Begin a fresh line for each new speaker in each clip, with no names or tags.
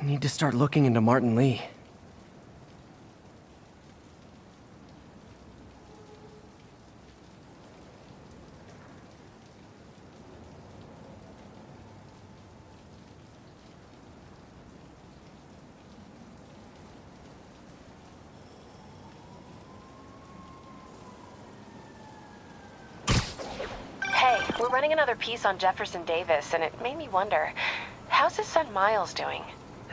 Need to start looking into Martin Lee.
Hey, we're running another piece on Jefferson Davis, and it made me wonder, how's his son Miles doing?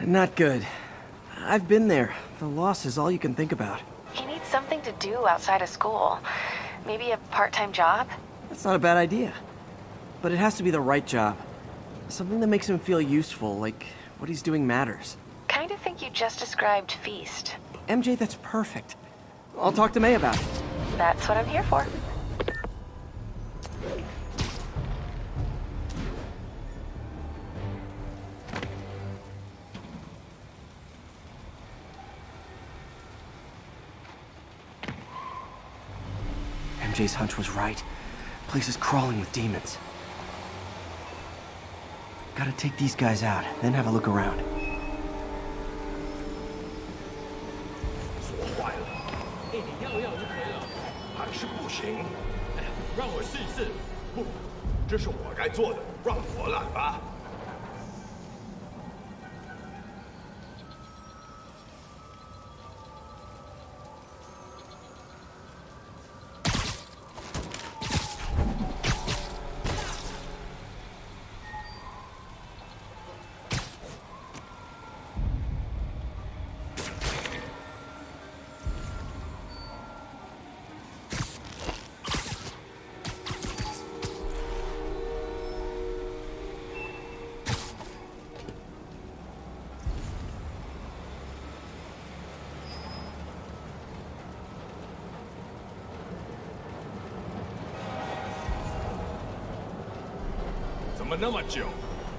Not good. I've been there. The loss is all you can think about.
He needs something to do outside of school. Maybe a part-time job?
That's not a bad idea. But it has to be the right job. Something that makes him feel useful, like what he's doing matters.
Kind of think you just described Feast.
MJ, that's perfect. I'll talk to May about it.
That's what I'm here for.
MJ's hunch was right. Place is crawling with demons. Gotta take these guys out, then have a look around.
锁坏了，你要就可以了，还是不行。哎呀，让我试一试。不，这是我该做的，让我来吧。 怎么那么久？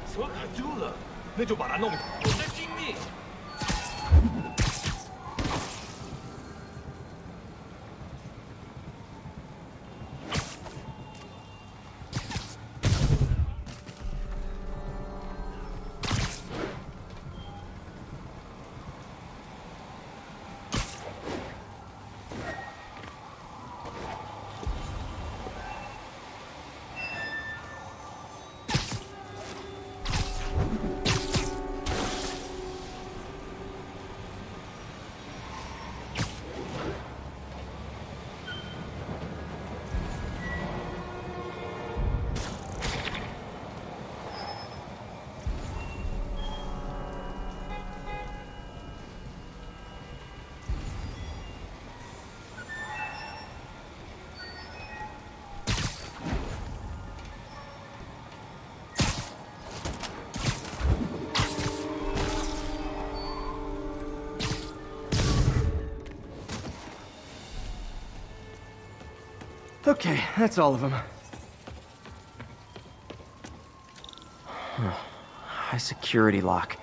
锁卡住了，那就把它弄。我的精力。
Okay, that's all of them. High security lock.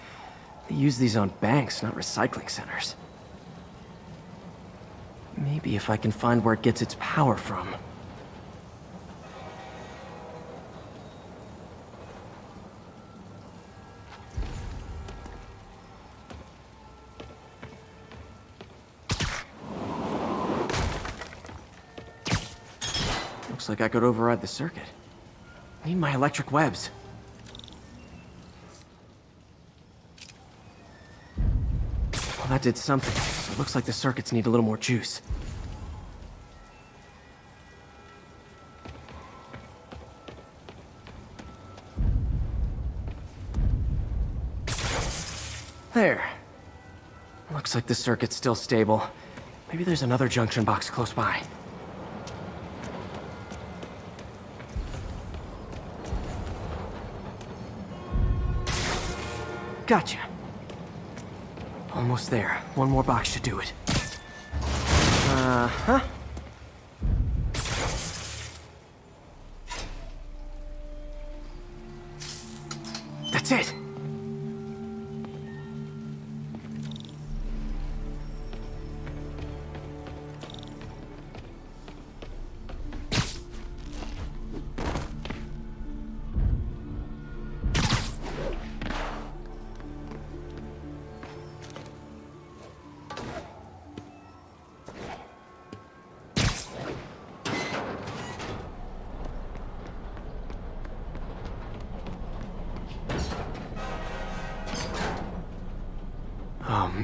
They use these on banks, not recycling centers. Maybe if I can find where it gets its power from. Looks like I could override the circuit. Need my electric webs. Well, that did something. So it looks like the circuits need a little more juice. There. Looks like the circuit's still stable. Maybe there's another junction box close by. Gotcha. Almost there. One more box should do it. Uh-huh. That's it.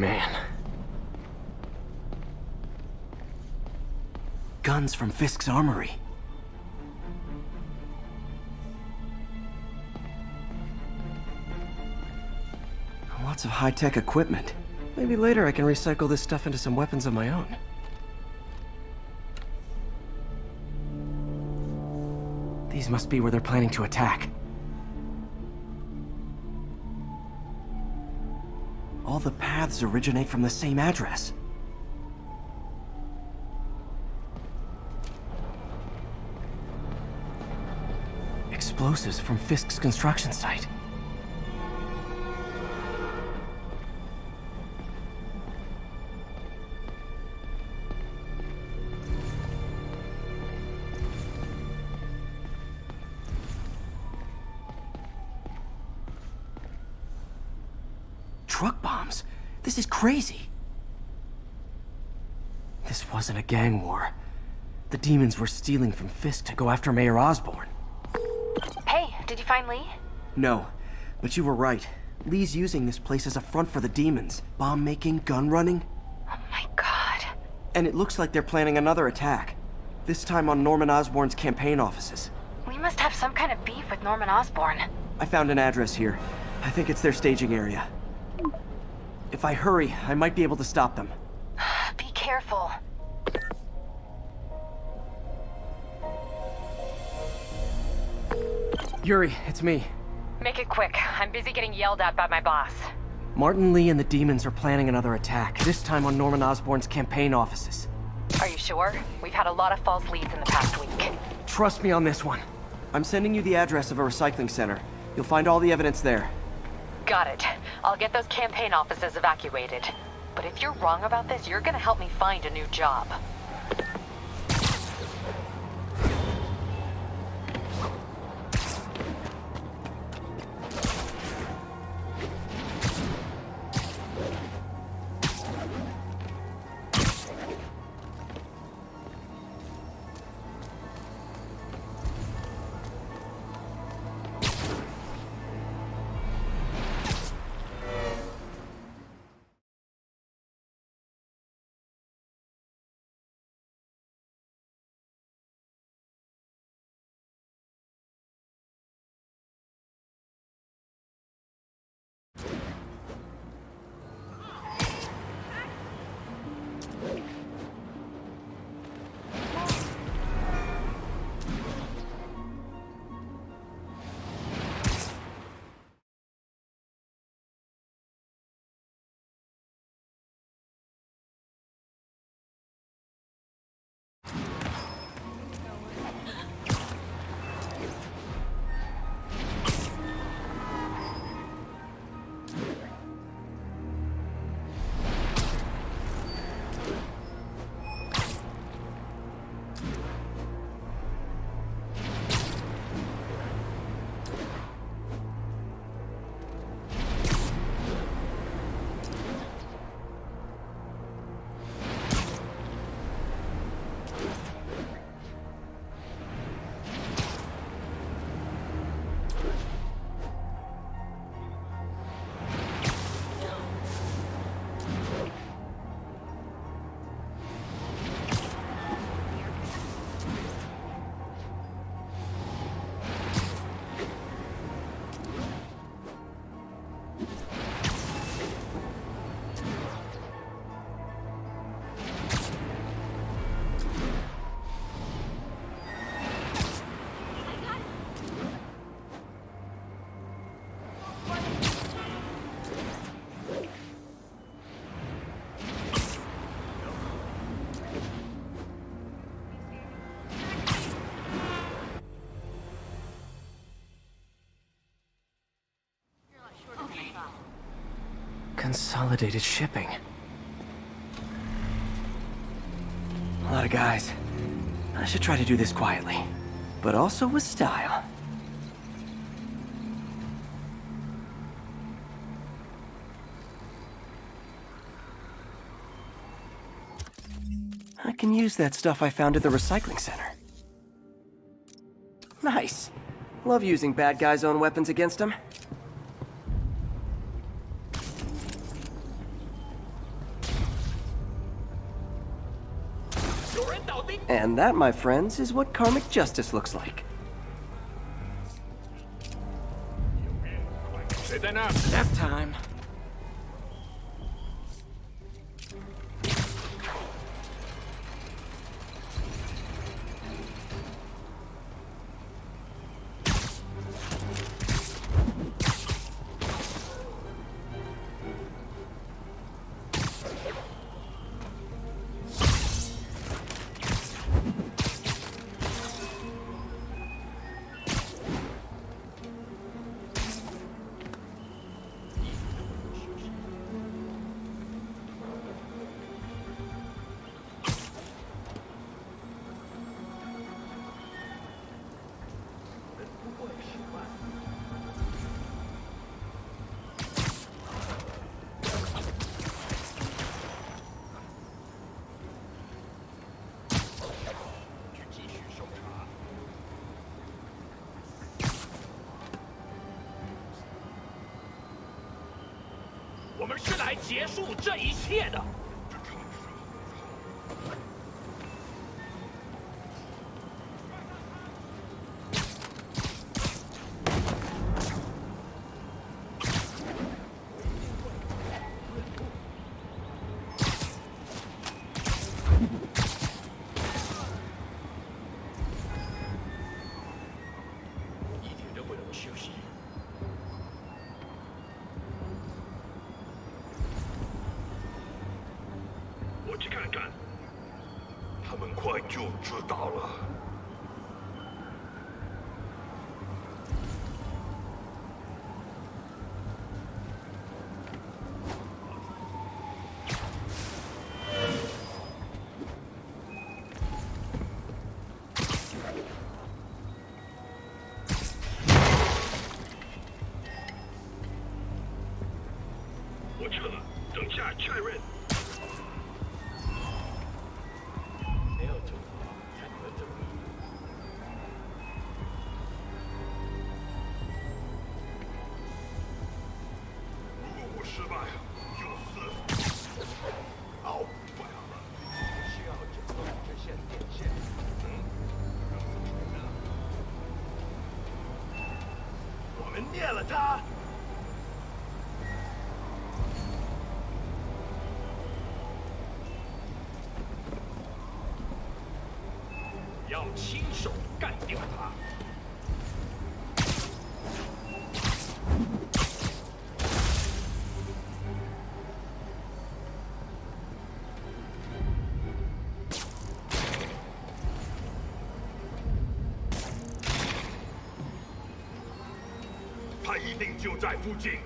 man. Guns from Fisk's armory. Lots of high-tech equipment. Maybe later I can recycle this stuff into some weapons of my own. These must be where they're planning to attack. All the paths originate from the same address. Explosives from Fisk's construction site. Truck bombs? This is crazy. This wasn't a gang war. The demons were stealing from Fisk to go after Mayor Osborn.
Hey, did you find Lee?
No, but you were right. Lee's using this place as a front for the demons. Bomb making, gun running.
Oh my god.
And it looks like they're planning another attack. This time on Norman Osborn's campaign offices.
We must have some kind of beef with Norman Osborn.
I found an address here. I think it's their staging area. If I hurry, I might be able to stop them.
Be careful.
Yuri, it's me.
Make it quick. I'm busy getting yelled at by my boss.
Martin Lee and the demons are planning another attack, this time on Norman Osborn's campaign offices.
Are you sure? We've had a lot of false leads in the past week.
Trust me on this one. I'm sending you the address of a recycling center. You'll find all the evidence there.
Got it. I'll get those campaign offices evacuated. But if you're wrong about this, you're gonna help me find a new job.
Consolidated shipping. A lot of guys. I should try to do this quietly, but also with style. I can use that stuff I found at the recycling center. Nice. Love using bad guys' own weapons against them.
And that, my friends, is what karmic justice looks like.
谁在那儿？
Nap time.
我们是来结束这一切的。一点都不能休息。 我去看看，他们快就知道了。我去了，等下确认。 没有做好才能得利。如果我失败，就是好坏了。需要整个这线电线。我们灭了他。 要亲手干掉他！他一定就在附近。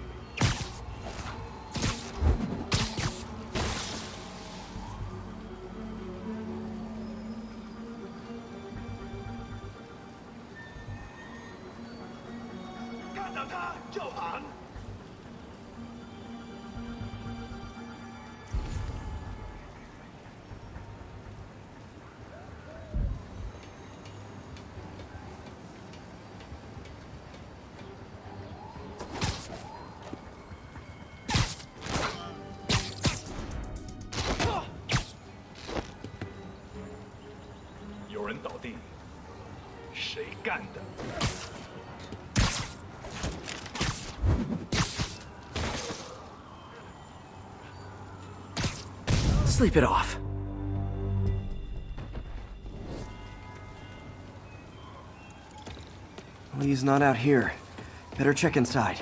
看到他就喊。有人倒地，谁干的？
Sleep it off. Well, he's not out here. Better check inside.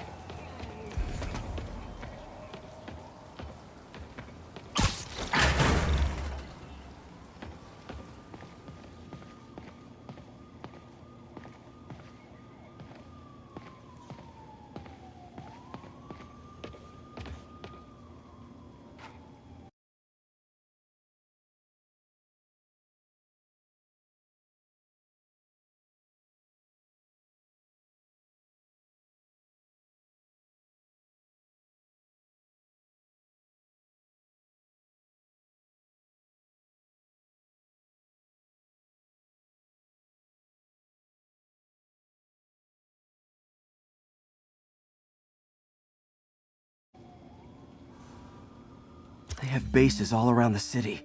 They have bases all around the city.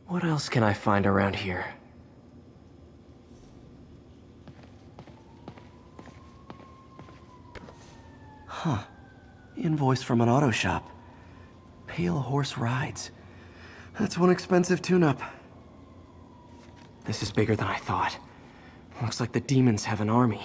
What else can I find around here? Huh. Invoice from an auto shop. Pale Horse Rides. That's one expensive tune-up. This is bigger than I thought. Looks like the demons have an army.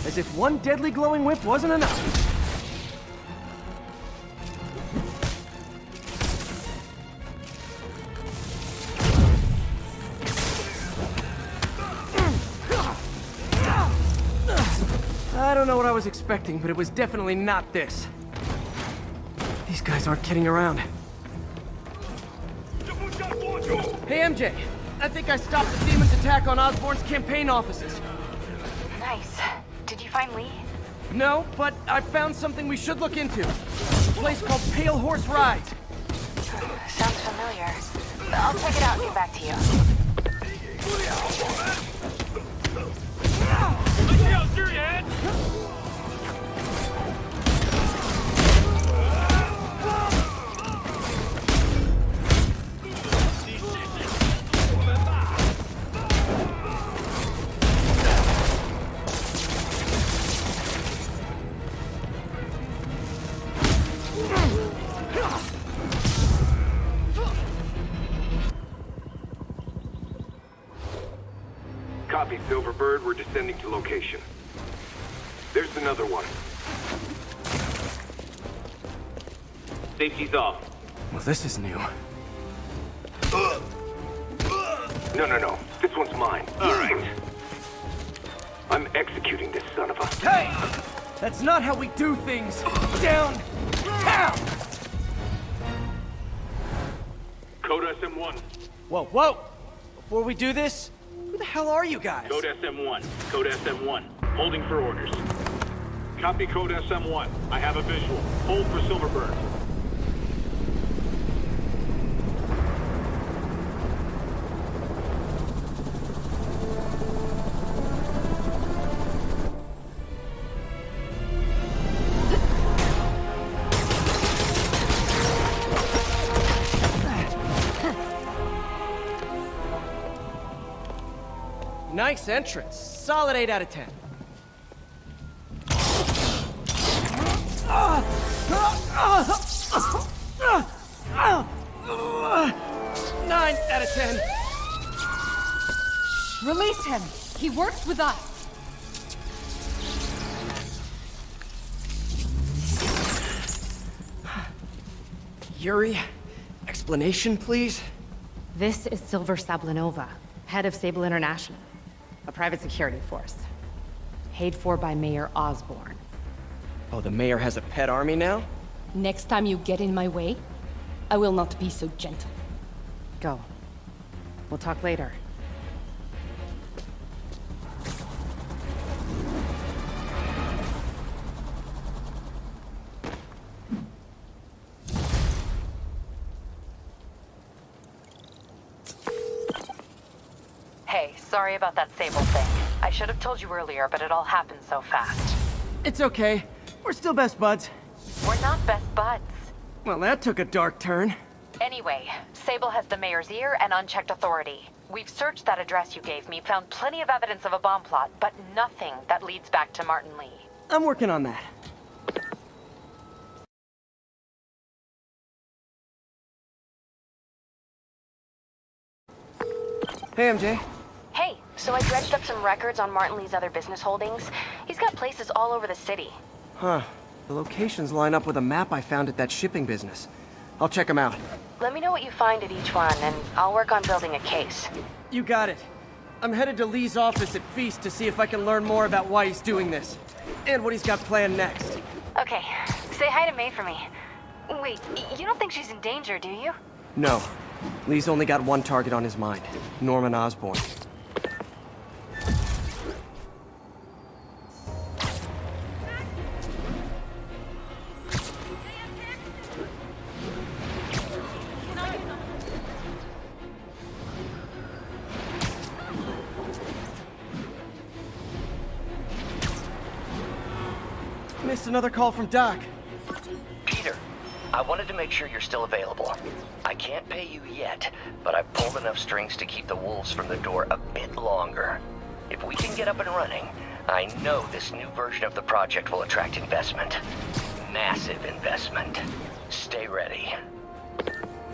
As if one deadly glowing whip wasn't enough. I don't know what I was expecting, but it was definitely not this. These guys aren't kidding around. Hey, MJ. I think I stopped the demon's attack on Osborn's campaign offices.
Nice. Did you find Lee?
No, but I found something we should look into. A place called Pale Horse Rides.
Sounds familiar. I'll check it out and get back to you.
Copy, Silverbird. We're descending to location. There's another one. Safety's off.
Well, this is new.
No. This one's mine. All right. I'm executing this son of a...
Hey! That's not how we do things! Down! Down!
Code SM1.
Whoa! Before we do this, who the hell are you guys?
Code SM1. Code SM1. Holding for orders. Copy Code SM1. I have a visual. Hold for Silverbird.
Nice entrance. Solid 8 out of 10. 9 out of 10.
Release him! He works with us!
Yuri, explanation, please?
This is Silver Sablinova, head of Sable International, a private security force. Paid for by Mayor Osborn.
Oh, the mayor has a pet army now?
Next time you get in my way, I will not be so gentle. Go. We'll talk later.
Hey, sorry about that Sable thing. I should have told you earlier, but it all happened so fast.
It's okay. We're still best buds.
We're not best buds.
Well, that took a dark turn.
Anyway, Sable has the mayor's ear and unchecked authority. We've searched that address you gave me, found plenty of evidence of a bomb plot, but nothing that leads back to Martin Lee.
I'm working on that. Hey, MJ.
Hey, so I dredged up some records on Martin Lee's other business holdings. He's got places all over the city.
Huh. The locations line up with a map I found at that shipping business. I'll check them out.
Let me know what you find at each one, and I'll work on building a case.
You got it. I'm headed to Lee's office at Feast to see if I can learn more about why he's doing this. And what he's got planned next.
Okay, say hi to May for me. Wait, you don't think she's in danger, do you?
No. Lee's only got one target on his mind. Norman Osborn. Missed another call from Doc.
Peter, I wanted to make sure you're still available. I can't pay you yet, but I've pulled enough strings to keep the wolves from the door a bit longer. If we can get up and running, I know this new version of the project will attract investment. Massive investment. Stay ready.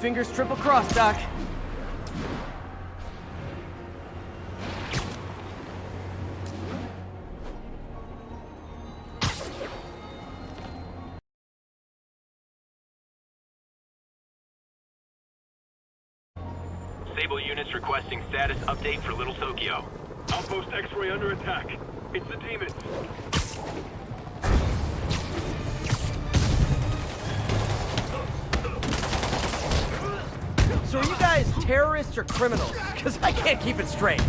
Fingers triple crossed, Doc.
Sable units requesting status update for Little Tokyo. Outpost X-ray under attack. It's the demons.
So are you guys terrorists or criminals? Because I can't keep it straight.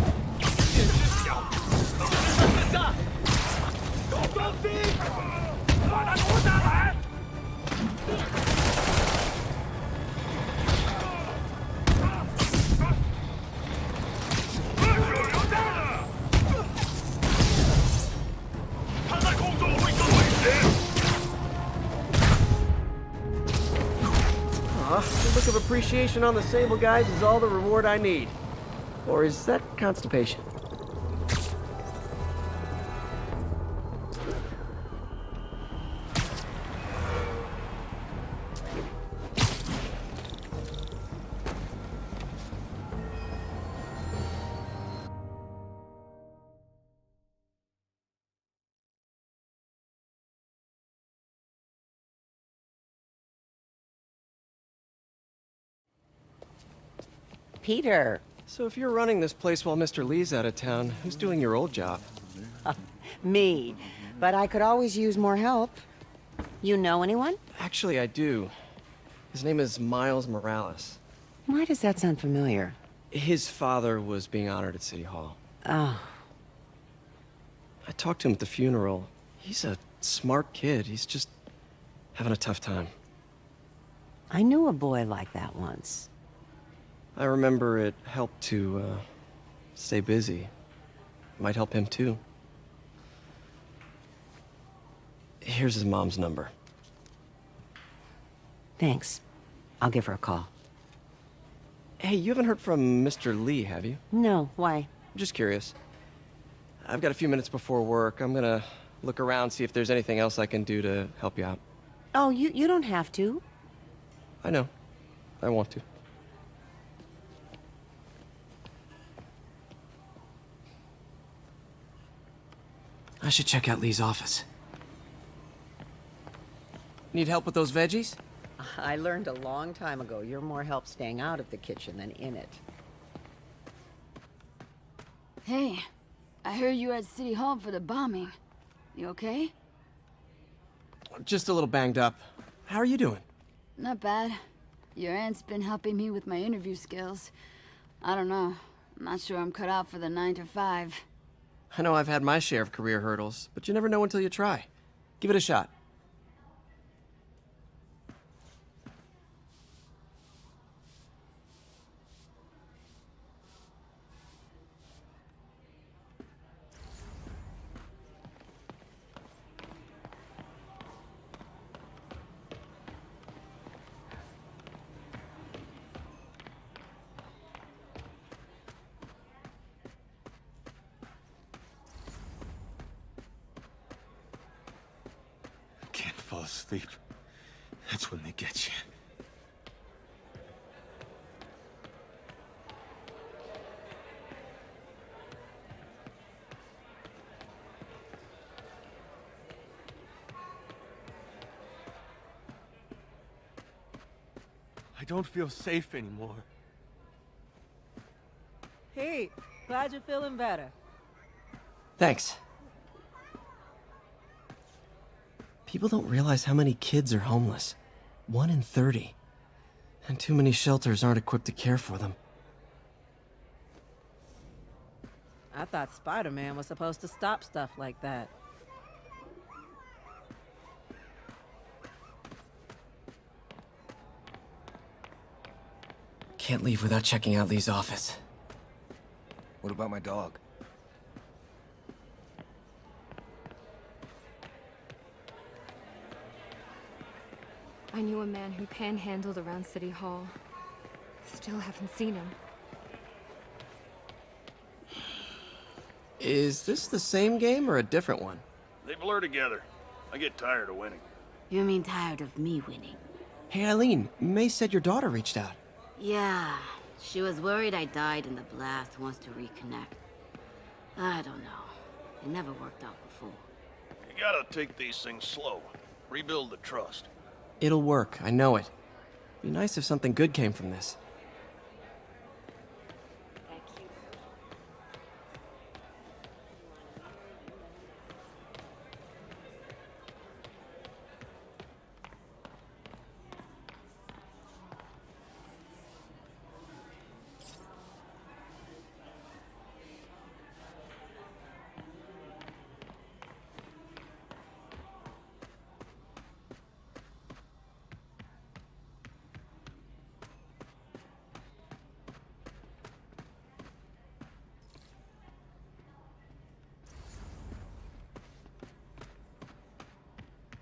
The look of appreciation on the Sable guys is all the reward I need. Or is that constipation?
Peter.
So if you're running this place while Mr. Lee's out of town, who's doing your old job?
Me. But I could always use more help. You know anyone?
Actually, I do. His name is Miles Morales.
Why does that sound familiar?
His father was being honored at City Hall.
Oh.
I talked to him at the funeral. He's a smart kid. He's just having a tough time.
I knew a boy like that once.
I remember it helped to, stay busy. Might help him, too. Here's his mom's number.
Thanks. I'll give her a call.
Hey, you haven't heard from Mr. Lee, have you?
No, why?
I'm just curious. I've got a few minutes before work. I'm gonna look around, see if there's anything else I can do to help you out.
Oh, you don't have to.
I know. I want to. I should check out Lee's office. Need help with those veggies?
I learned a long time ago you're more help staying out of the kitchen than in it.
Hey, I heard you were at City Hall for the bombing. You okay?
Just a little banged up. How are you doing?
Not bad. Your aunt's been helping me with my interview skills. I don't know. I'm not sure I'm cut out for the 9 to 5.
I know I've had my share of career hurdles, but you never know until you try. Give it a shot.
Can't fall asleep. That's when they get you. I don't feel safe anymore.
Hey, glad you're feeling better.
Thanks. People don't realize how many kids are homeless. 1 in 30. And too many shelters aren't equipped to care for them.
I thought Spider-Man was supposed to stop stuff like that.
Can't leave without checking out Lee's office.
What about my dog?
I knew a man who panhandled around City Hall. Still haven't seen him.
Is this the same game or a different one?
They blur together. I get tired of winning.
You mean tired of me winning?
Hey, Eileen, May said your daughter reached out.
Yeah, she was worried I died in the blast, wants to reconnect. I don't know. It never worked out before.
You gotta take these things slow. Rebuild the trust.
It'll work, I know it. Be nice if something good came from this.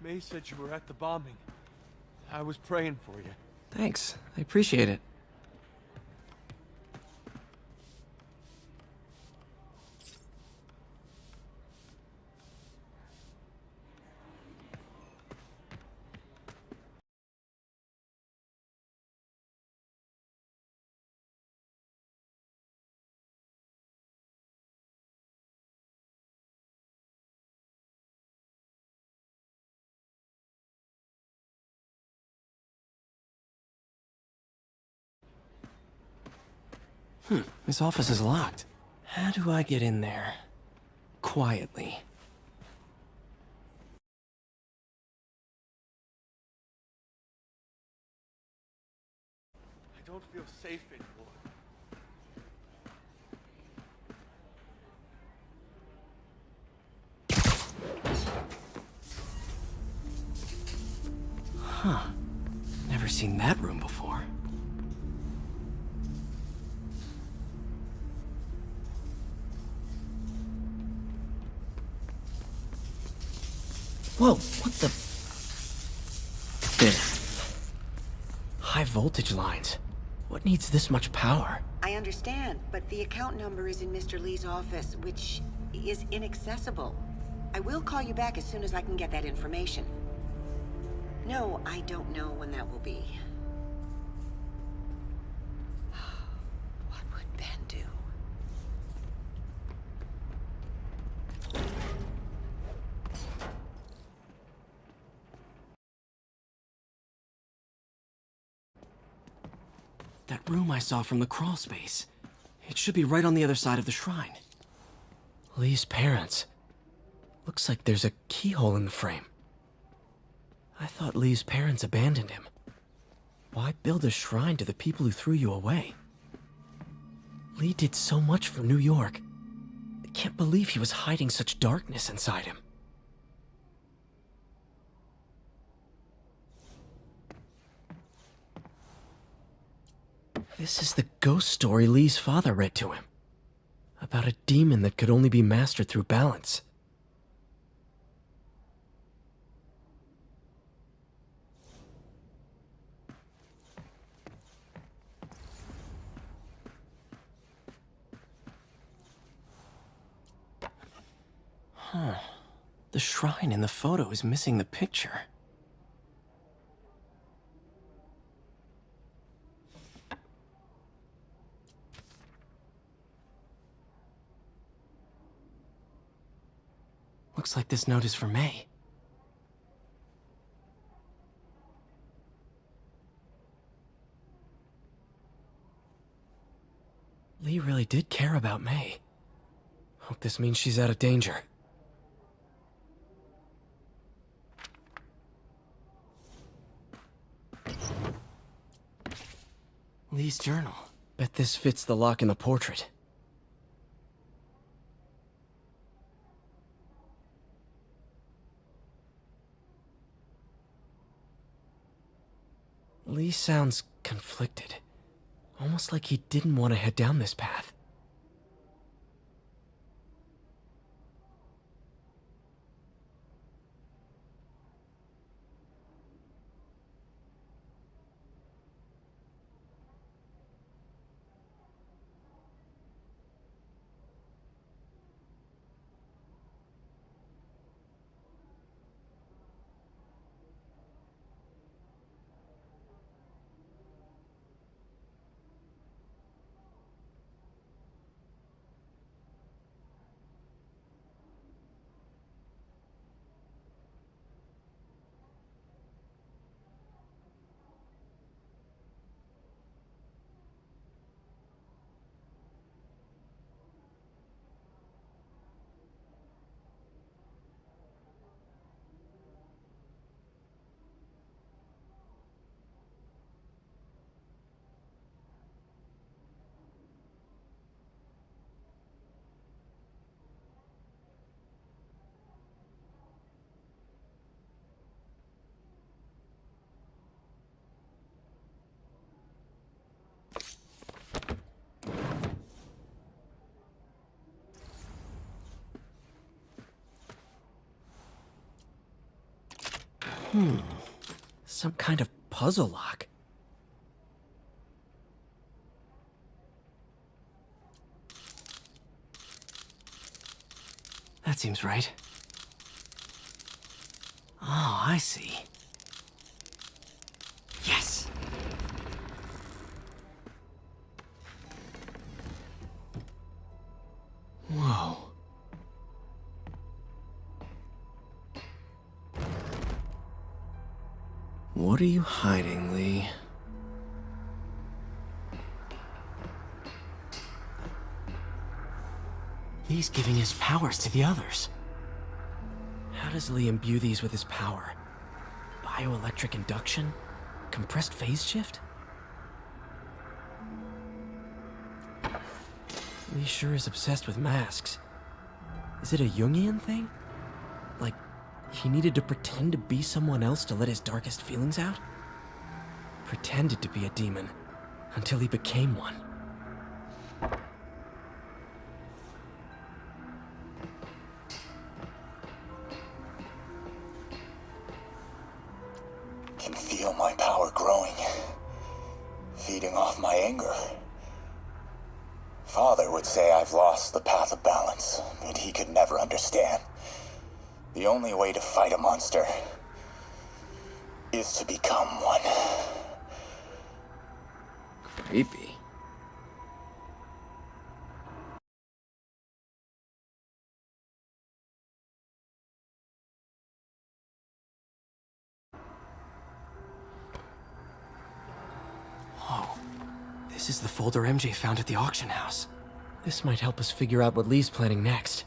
May said you were at the bombing. I was praying for you.
Thanks, I appreciate it. This office is locked. How do I get in there? Quietly.
I don't feel safe anymore.
Huh. Never seen that room before. Whoa, what the? There. High voltage lines. What needs this much power?
I understand, but the account number is in Mr. Lee's office, which is inaccessible. I will call you back as soon as I can get that information. No, I don't know when that will be. What would Ben do?
That room I saw from the crawl space. It should be right on the other side of the shrine. Lee's parents. Looks like there's a keyhole in the frame. I thought Lee's parents abandoned him. Why build a shrine to the people who threw you away? Lee did so much for New York. I can't believe he was hiding such darkness inside him. This is the ghost story Lee's father read to him. About a demon that could only be mastered through balance. Huh. The shrine in the photo is missing the picture. Looks like this note is for May. Lee really did care about May. Hope this means she's out of danger. Lee's journal. Bet this fits the lock in the portrait. Lee sounds conflicted. Almost like he didn't want to head down this path. Some kind of puzzle lock. That seems right. Oh, I see. Yes! Whoa. What are you hiding, Lee? Lee's giving his powers to the others. How does Lee imbue these with his power? Bioelectric induction? Compressed phase shift? Lee sure is obsessed with masks. Is it a Jungian thing? Like, he needed to pretend to be someone else to let his darkest feelings out? Pretended to be a demon, until he became one.
Can feel my power growing, feeding off my anger. Father would say I've lost the path of balance, but he could never understand. The only way to fight a monster is to become one.
Creepy. Whoa. This is the folder MJ found at the auction house. This might help us figure out what Lee's planning next.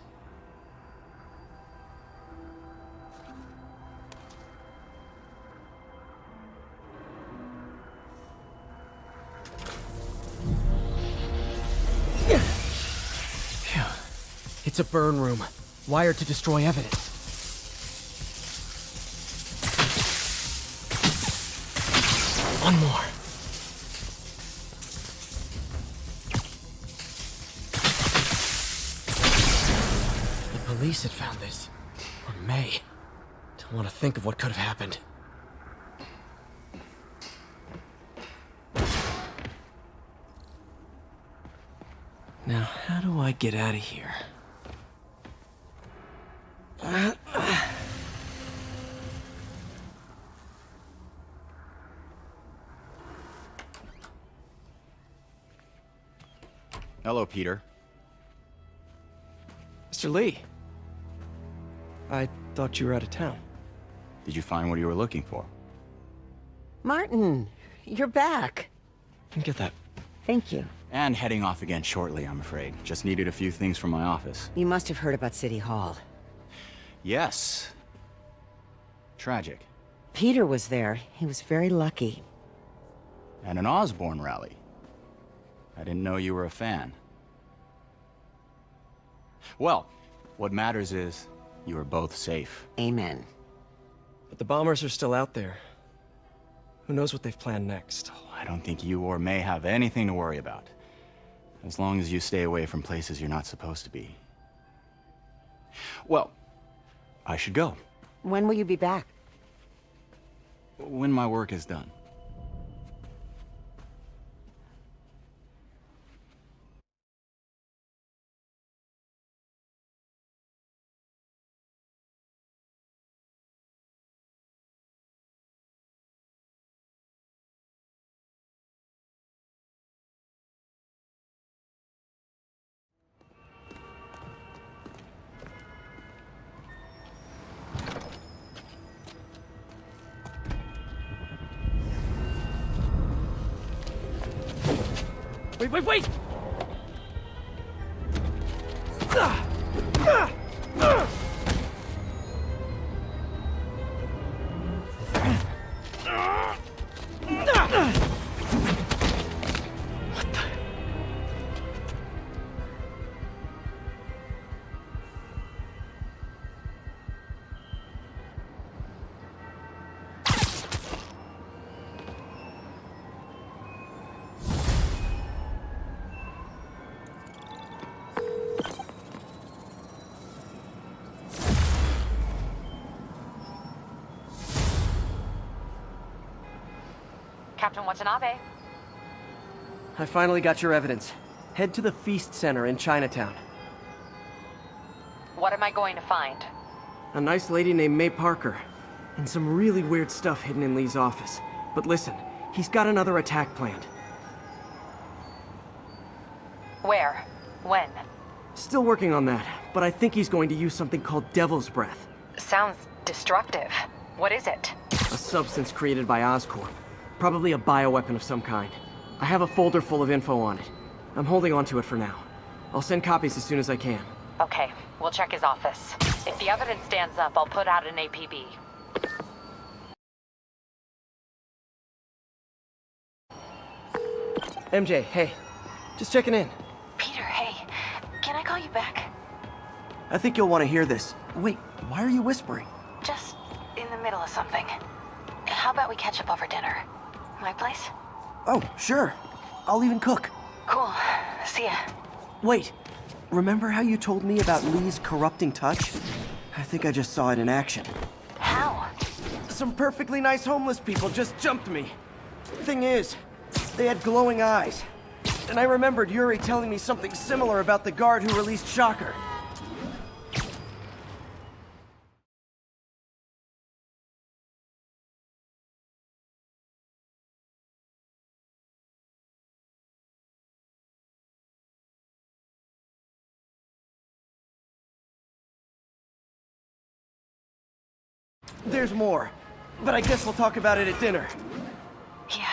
Phew. It's a burn room, wired to destroy evidence. One more. The police had found this. Or may. Don't want to think of what could have happened. Now, how do I get out of here?
Hello, Peter.
Mr. Lee. I thought you were out of town.
Did you find what you were looking for?
Martin, you're back.
Get that.
Thank you.
And heading off again shortly, I'm afraid. Just needed a few things from my office.
You must have heard about City Hall.
Yes. Tragic.
Peter was there. He was very lucky.
And an Osborn rally. I didn't know you were a fan. Well, what matters is you are both safe.
Amen.
But the bombers are still out there. Who knows what they've planned next?
Oh, I don't think you or May have anything to worry about. As long as you stay away from places you're not supposed to be. Well, I should go.
When will you be back?
When my work is done.
Wait! What the?
Captain Watanabe.
I finally got your evidence. Head to the Feast Center in Chinatown.
What am I going to find?
A nice lady named May Parker. And some really weird stuff hidden in Lee's office. But listen, he's got another attack planned.
Where? When?
Still working on that, but I think he's going to use something called Devil's Breath.
Sounds destructive. What is it?
A substance created by Oscorp. Probably a bioweapon of some kind. I have a folder full of info on it. I'm holding on to it for now. I'll send copies as soon as I can.
Okay, we'll check his office. If the evidence stands up, I'll put out an APB.
MJ, hey. Just checking in.
Peter, hey. Can I call you back?
I think you'll want to hear this. Wait, why are you whispering?
Just in the middle of something. How about we catch up over dinner? My place?
Oh, sure. I'll even cook.
Cool. See ya.
Wait. Remember how you told me about Lee's corrupting touch? I think I just saw it in action.
How?
Some perfectly nice homeless people just jumped me. Thing is, they had glowing eyes. And I remembered Yuri telling me something similar about the guard who released Shocker. There's more, but I guess we'll talk about it at dinner.
Yeah,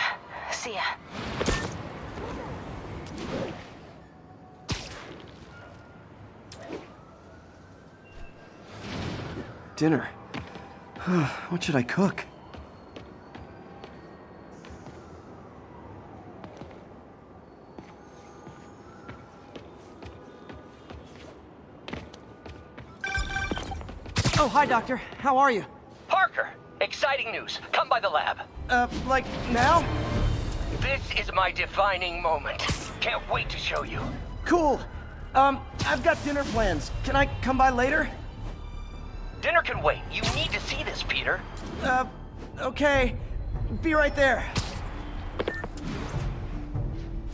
see ya.
Dinner. What should I cook? Oh, hi, Doctor. How are you?
Parker, exciting news. Come by the lab.
Like now?
This is my defining moment. Can't wait to show you.
Cool. I've got dinner plans. Can I come by later?
Dinner can wait. You need to see this, Peter.
Okay. Be right there.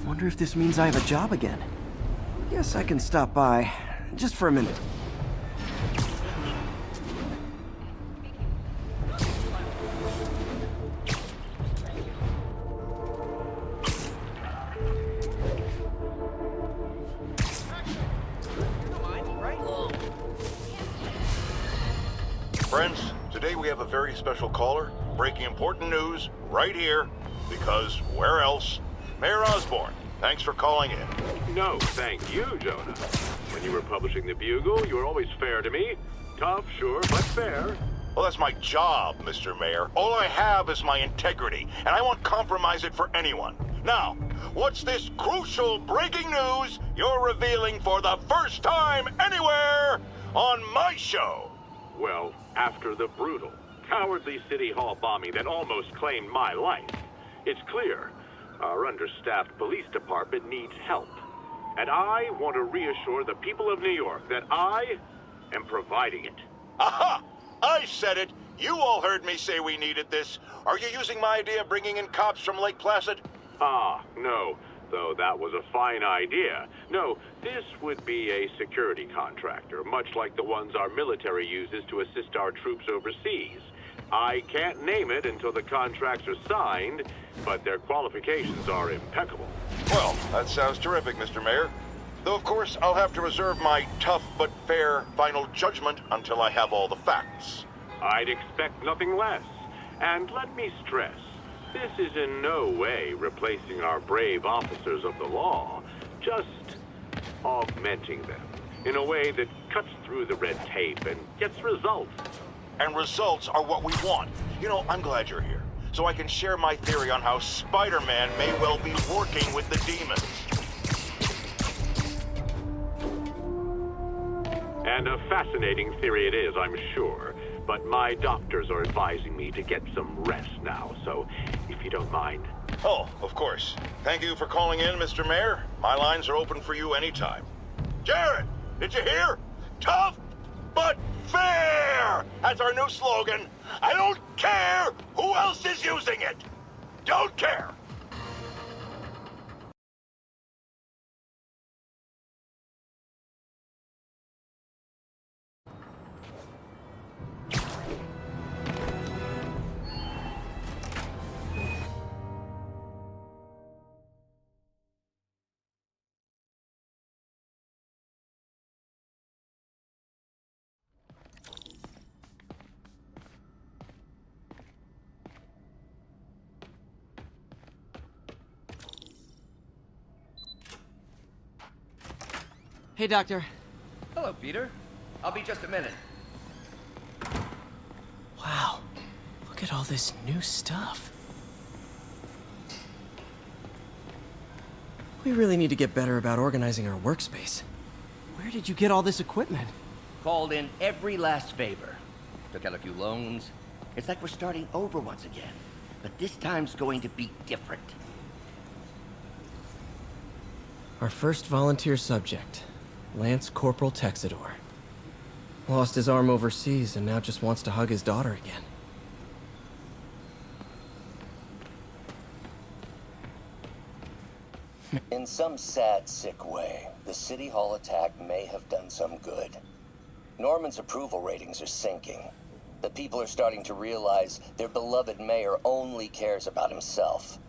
Wonder if this means I have a job again. Guess I can stop by. Just for a minute.
Friends, today we have a very special caller, breaking important news right here, because where else? Mayor Osborn, thanks for calling in.
No, thank you, Jonah. When you were publishing the Bugle, you were always fair to me. Tough, sure, but fair.
Well, that's my job, Mr. Mayor. All I have is my integrity, and I won't compromise it for anyone. Now, what's this crucial breaking news you're revealing for the first time anywhere on my show?
Well, after the brutal, cowardly City Hall bombing that almost claimed my life, it's clear our understaffed police department needs help. And I want to reassure the people of New York that I am providing it.
Aha! I said it! You all heard me say we needed this. Are you using my idea of bringing in cops from Lake Placid?
Ah, no. Though that was a fine idea. No, this would be a security contractor, much like the ones our military uses to assist our troops overseas. I can't name it until the contracts are signed, but their qualifications are impeccable.
Well, that sounds terrific, Mr. Mayor. Though, of course, I'll have to reserve my tough but fair final judgment until I have all the facts.
I'd expect nothing less. And let me stress, this is in no way replacing our brave officers of the law, just augmenting them in a way that cuts through the red tape and gets results.
And results are what we want. You know, I'm glad you're here, so I can share my theory on how Spider-Man may well be working with the demons.
And a fascinating theory it is, I'm sure. But my doctors are advising me to get some rest now, so if you don't mind.
Oh, of course. Thank you for calling in, Mr. Mayor. My lines are open for you anytime. Jared, did you hear? Tough but fair! That's our new slogan. I don't care who else is using it. don't care!
Hey, Doctor.
Hello, Peter. I'll be just a minute.
Wow. Look at all this new stuff. We really need to get better about organizing our workspace. Where did you get all this equipment?
Called in every last favor. Took out a few loans. It's like we're starting over once again. But this time's going to be different.
Our first volunteer subject, Lance Corporal Texador. Lost his arm overseas and now just wants to hug his daughter again.
In some sad, sick way, the City Hall attack may have done some good. Norman's approval ratings are sinking. The people are starting to realize their beloved mayor only cares about himself.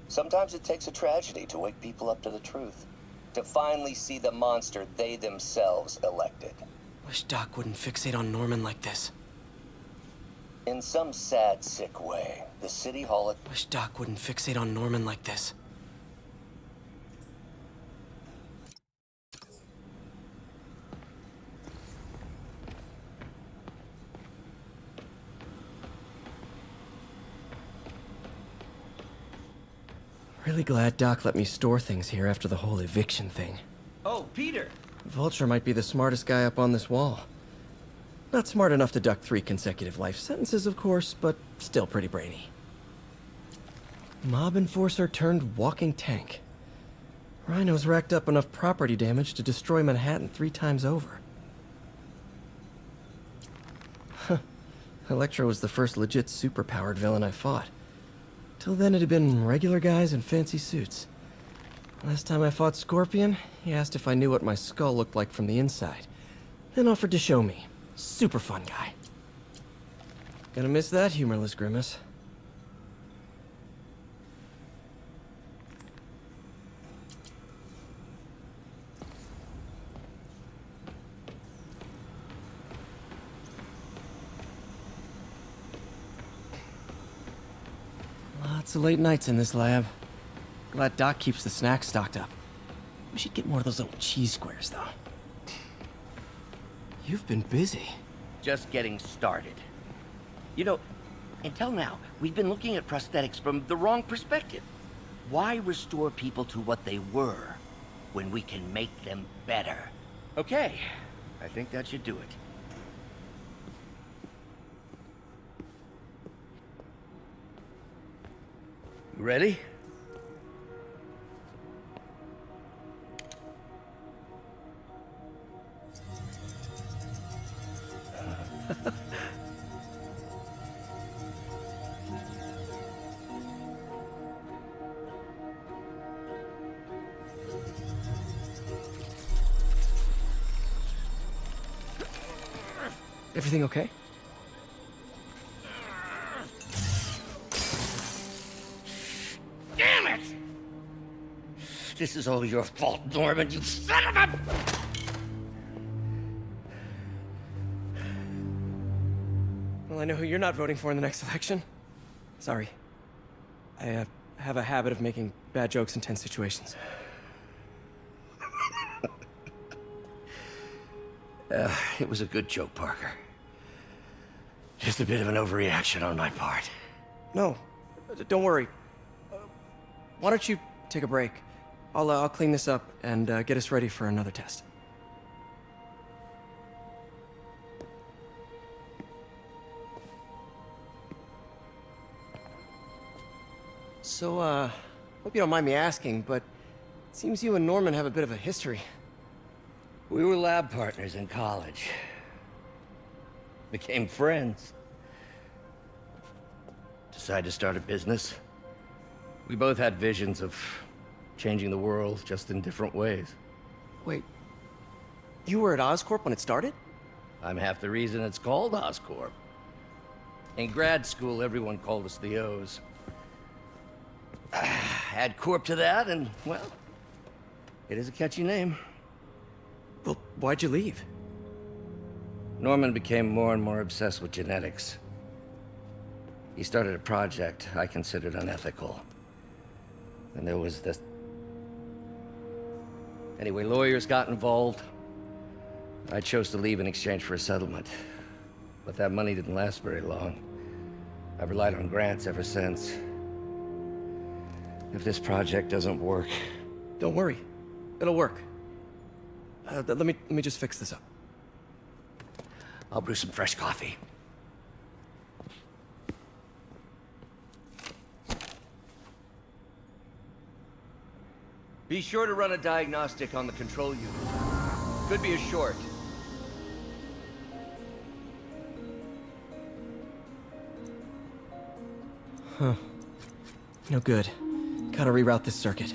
Sometimes it takes a tragedy to wake people up to the truth, to finally see the monster they themselves elected.
Wish Doc wouldn't fixate on Norman like this.
In some sad, sick way, the City Hall...
Wish Doc wouldn't fixate on Norman like this. Really glad Doc let me store things here after the whole eviction thing.
Oh, Peter!
Vulture might be the smartest guy up on this wall. Not smart enough to duck 3 consecutive life sentences, of course, but still pretty brainy. Mob enforcer turned walking tank. Rhino's racked up enough property damage to destroy Manhattan 3 times over. Huh. Electro was the first legit superpowered villain I fought. Till then it had been regular guys in fancy suits. Last time I fought Scorpion, he asked if I knew what my skull looked like from the inside, then offered to show me. Super fun guy. Gonna miss that humorless grimace. Lots of late nights in this lab. Glad Doc keeps the snacks stocked up. We should get more of those little cheese squares, though. You've been busy.
Just getting started. You know, until now, we've been looking at prosthetics from the wrong perspective. Why restore people to what they were when we can make them better? Okay, I think that should do it. Ready?
Everything okay?
Damn it! This is all your fault, Norman, you son of a...
Well, I know who you're not voting for in the next election. Sorry. I have a habit of making bad jokes in tense situations.
It was a good joke, Parker. Just a bit of an overreaction on my part.
No, don't worry. Why don't you take a break? I'll clean this up and get us ready for another test. So, hope you don't mind me asking, but it seems you and Norman have a bit of a history.
We were lab partners in college. Became friends. Decided to start a business. We both had visions of changing the world, just in different ways.
Wait, you were at Oscorp when it started?
I'm half the reason it's called Oscorp. In grad school, everyone called us the O's. Add Corp to that, and, well, it is a catchy name.
Well, why'd you leave?
Norman became more and more obsessed with genetics. He started a project I considered unethical. And there was this... Anyway, lawyers got involved. I chose to leave in exchange for a settlement. But that money didn't last very long. I've relied on grants ever since. If this project doesn't work...
Don't worry. It'll work. Let me just fix this up.
I'll brew some fresh coffee. Be sure to run a diagnostic on the control unit. Could be a short.
Huh. No good. Gotta reroute this circuit.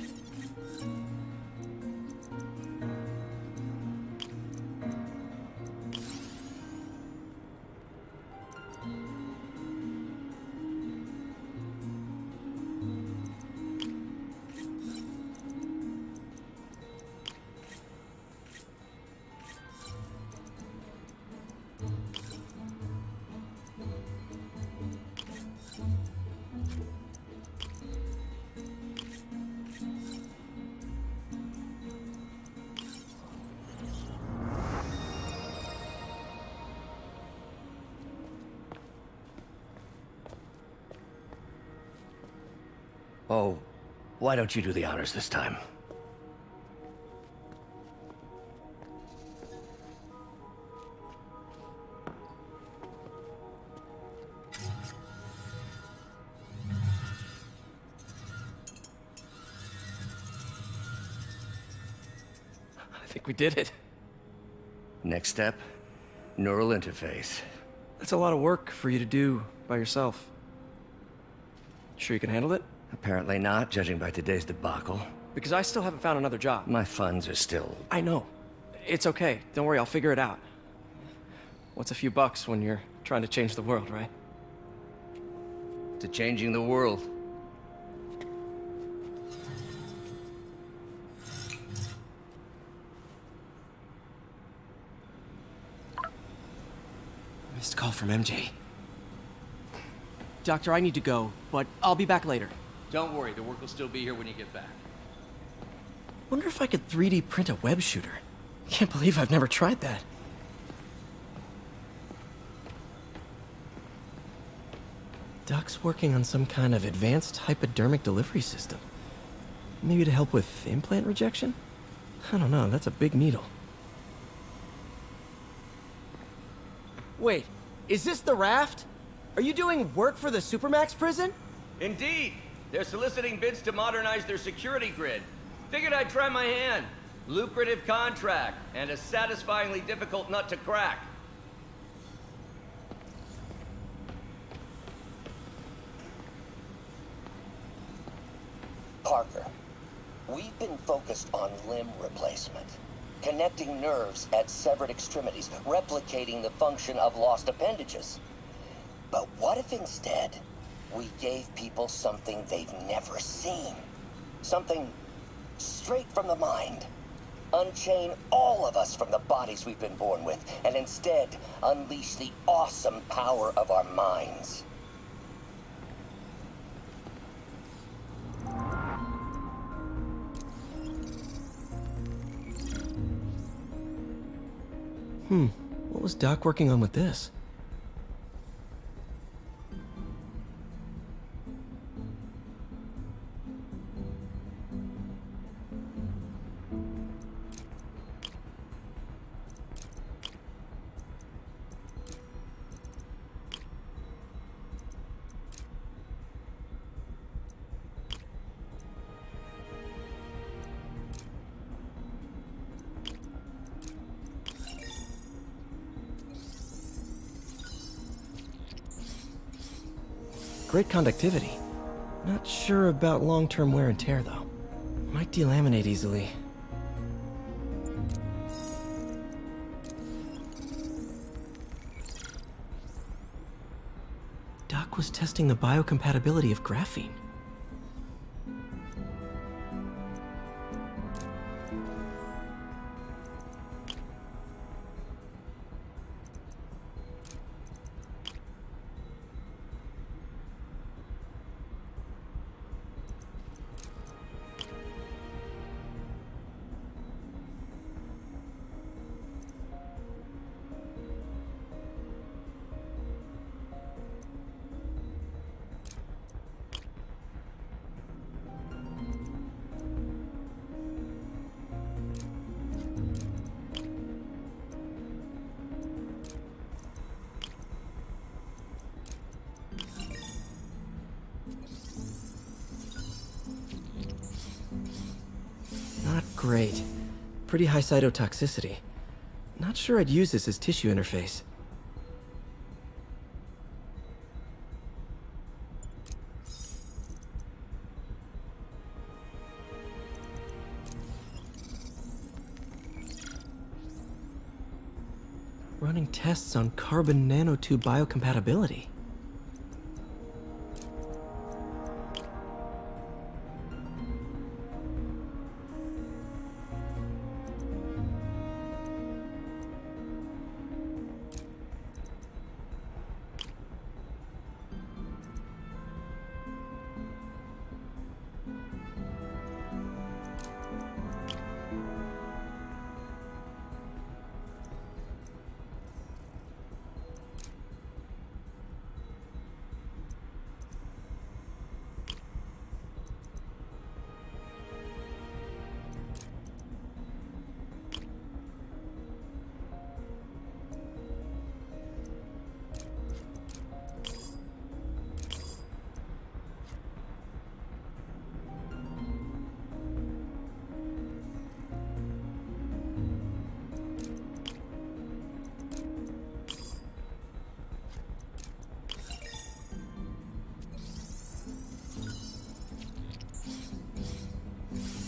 Oh, why don't you do the honors this time?
I think we did it.
Next step, neural interface.
That's a lot of work for you to do by yourself. Sure you can handle it?
Apparently not, judging by today's debacle.
Because I still haven't found another job.
My funds are still...
I know. It's okay. Don't worry, I'll figure it out. What's a few bucks when you're trying to change the world, right?
To changing the world.
Missed call from MJ. Doctor, I need to go, but I'll be back later.
Don't worry, the work will still be here when you get back.
Wonder if I could 3D print a web shooter. Can't believe I've never tried that. Doc's working on some kind of advanced hypodermic delivery system. Maybe to help with implant rejection? I don't know, that's a big needle. Wait, is this the raft? Are you doing work for the Supermax prison?
Indeed! They're soliciting bids to modernize their security grid. Figured I'd try my hand. Lucrative contract, and a satisfyingly difficult nut to crack.
Parker, we've been focused on limb replacement. Connecting nerves at severed extremities, replicating the function of lost appendages. But what if instead, we gave people something they've never seen? Something straight from the mind. Unchain all of us from the bodies we've been born with, and instead unleash the awesome power of our minds.
What was Doc working on with this? Great conductivity. Not sure about long-term wear and tear, though. Might delaminate easily. Doc was testing the biocompatibility of graphene. Not great. Pretty high cytotoxicity. Not sure I'd use this as tissue interface. Running tests on carbon nanotube biocompatibility.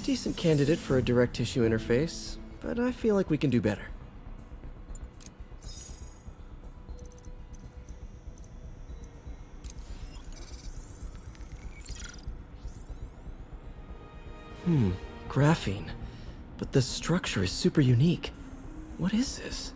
Decent candidate for a direct tissue interface, but I feel like we can do better. Graphene. But the structure is super unique. What is this?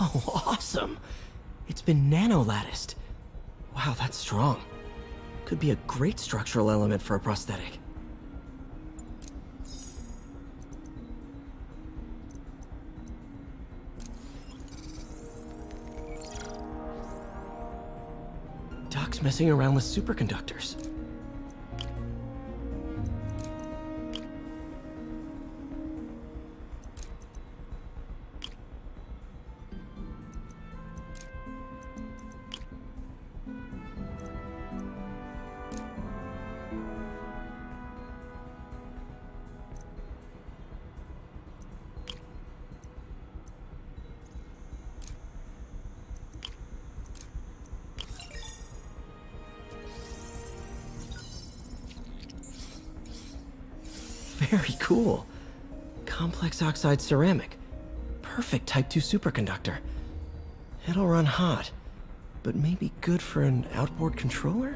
Oh, awesome! It's been nano-latticed. Wow, that's strong. Could be a great structural element for a prosthetic. Doc's messing around with superconductors. Very cool. Complex oxide ceramic. Perfect Type 2 superconductor. It'll run hot, but maybe good for an outboard controller?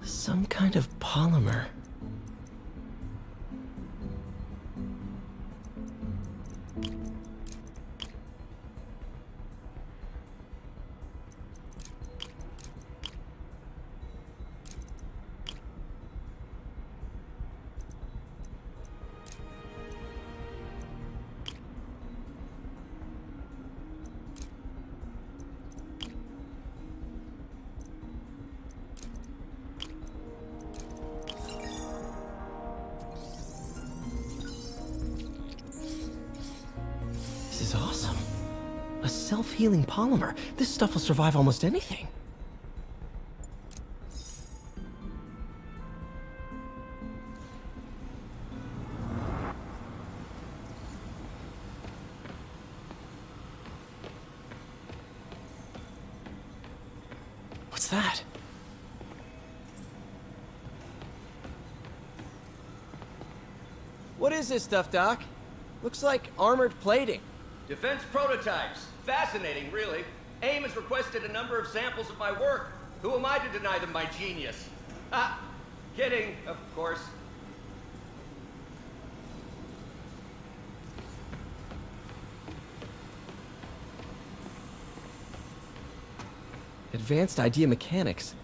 Some kind of polymer. This is awesome. A self-healing polymer. This stuff will survive almost anything. What's that?
What is this stuff, Doc? Looks like armored plating.
Defense prototypes. Fascinating, really. AIM has requested a number of samples of my work. Who am I to deny them my genius? Ah, kidding, of course.
Advanced idea mechanics.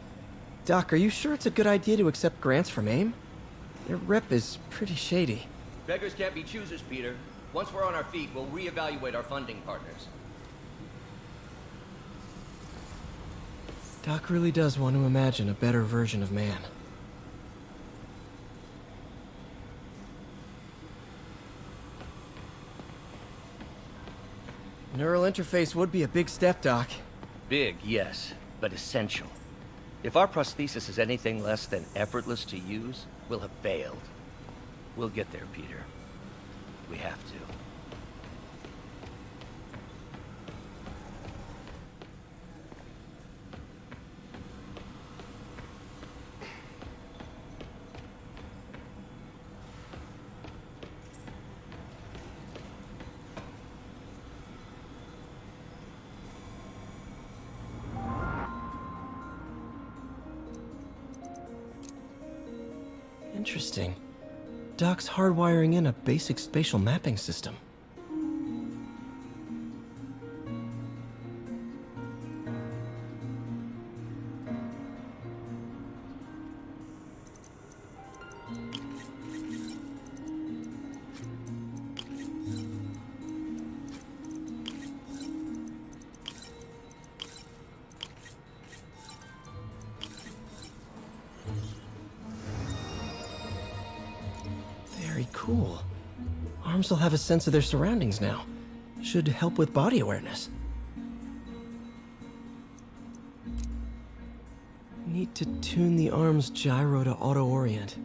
Doc, are you sure it's a good idea to accept grants from AIM? Their rep is pretty shady.
Beggars can't be choosers, Peter. Once we're on our feet, we'll reevaluate our funding partners.
Doc really does want to imagine a better version of man.
Neural interface would be a big step, Doc.
Big, yes, but essential. If our prosthesis is anything less than effortless to use, we'll have failed. We'll get there, Peter. We have to.
Interesting. Doc's hardwiring in a basic spatial mapping system. Very cool. Arms will have a sense of their surroundings now. Should help with body awareness. Need to tune the arm's gyro to auto-orient.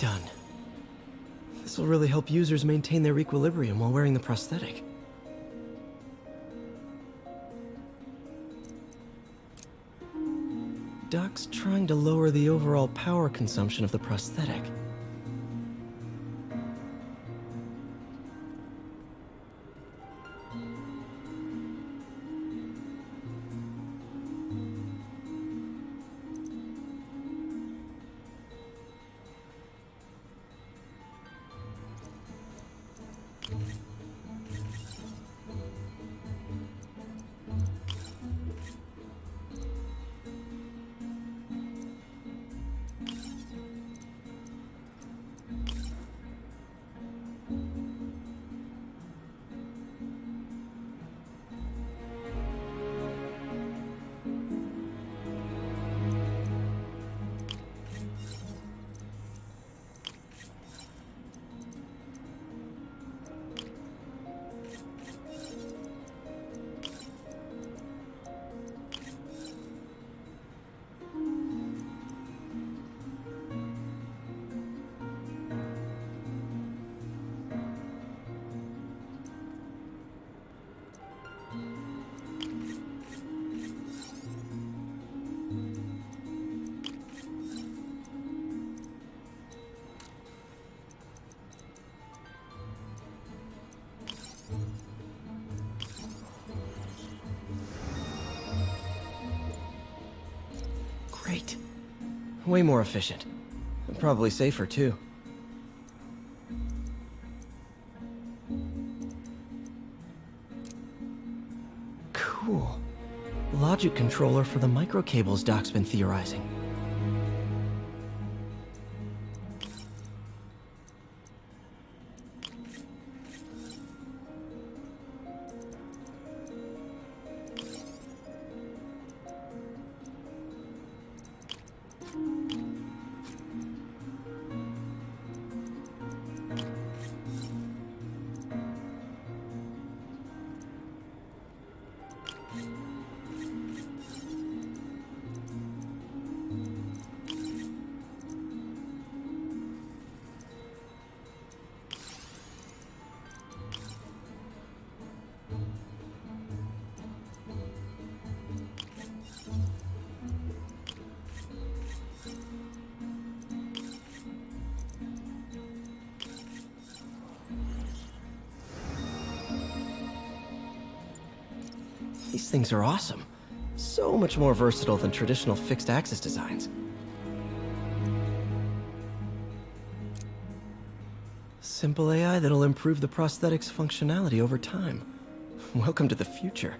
Done. This will really help users maintain their equilibrium while wearing the prosthetic. Doc's trying to lower the overall power consumption of the prosthetic. Great. Way more efficient. And probably safer, too. Cool. Logic controller for the microcables Doc's been theorizing. These things are awesome. So much more versatile than traditional fixed-axis designs. Simple AI that'll improve the prosthetic's functionality over time. Welcome to the future.